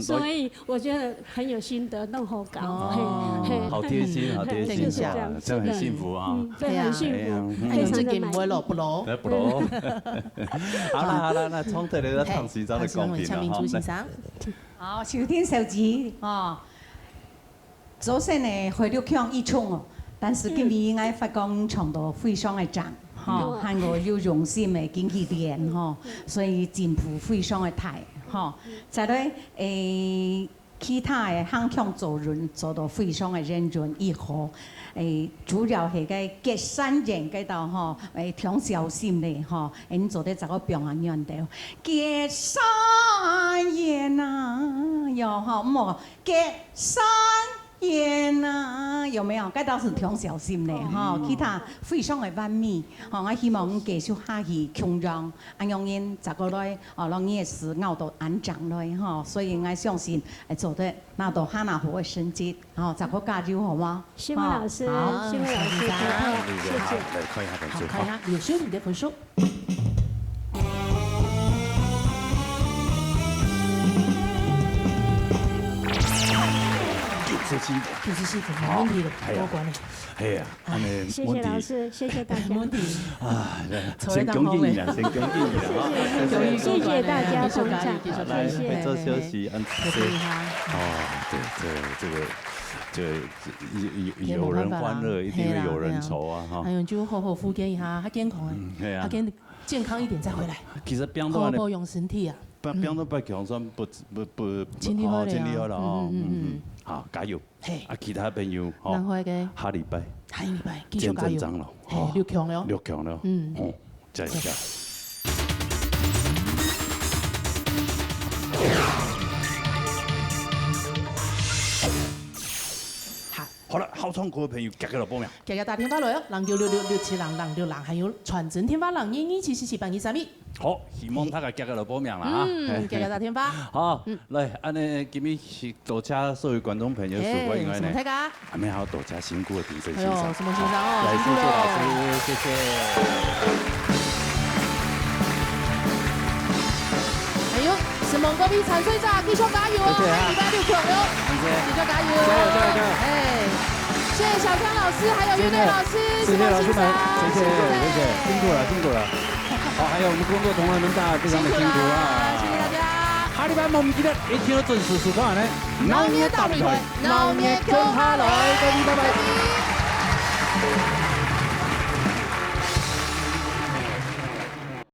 所以我覺得很有心得，都好高，好貼心，好貼心，這樣很幸福啊，對，很幸福，非常的滿意。不羅，好啦，那從頭嚟到唐時洲的歌片啦，好，秋天小子哦，早先呢回到腔一唱哦。但是今年我發覺唱到非常的讚，嚇，係我有用心嘅經紀練，嚇，所以進步非常的大，嚇。再來其他嘅喊腔做人做到非常的認真以後，主要係個結山人嗰度，嚇，挺小心嘅，嚇，你做得這個表演樣的，結山人啊，又嚇唔好結山。有沒有？嗰度是挺小心的哈，其他非常的完美。我希望繼續下去強壯，安樣因這個來，讓夜市熬到安長來哈。所以我相信做得拿到哈那好嘅成績，這個加油好嗎？希望老師，希望老師，謝謝。來看一下分數，看一下柳秀你的分數。97分，沒問題的，我管你。係啊，謝謝老師，謝謝大家。沒問題。啊，先恭喜你啦，先恭喜你啦！謝謝大家捧場，來會做休息，這有人歡樂，一定會有人愁啊！哈。還有就好好復健一下，較健康誒，較健康一點再回來。其實變好保養身體啊。比方说拜强酸不，尽力好了哦，好，加油！啊，其他朋友哦，下礼拜繼續加油，六強了，加油！好了，好唱歌的朋友，夾佢落報名。夾夾打電話來哦，0966676666，還有傳真電話022778232。好，希望大家夾佢落報名啦啊！夾夾打電話。好，來，安尼今日是多謝所有觀眾朋友收看，因為呢，阿妹還有多謝辛苦的評審先生。什麼先生哦？來，謝謝老師，謝謝。還有是蒙哥比產水站，繼續加油哦！禮拜6強喲，繼續加油！加油！哎。謝謝小江老師，還有樂隊老師，謝謝老師們，謝謝，辛苦了，辛苦了。好，還有我們工作同仁們，大家非常的辛苦啊！謝謝大家。下禮拜我們記得一定要準時收看呢。老年大會，老年更好來，拜拜。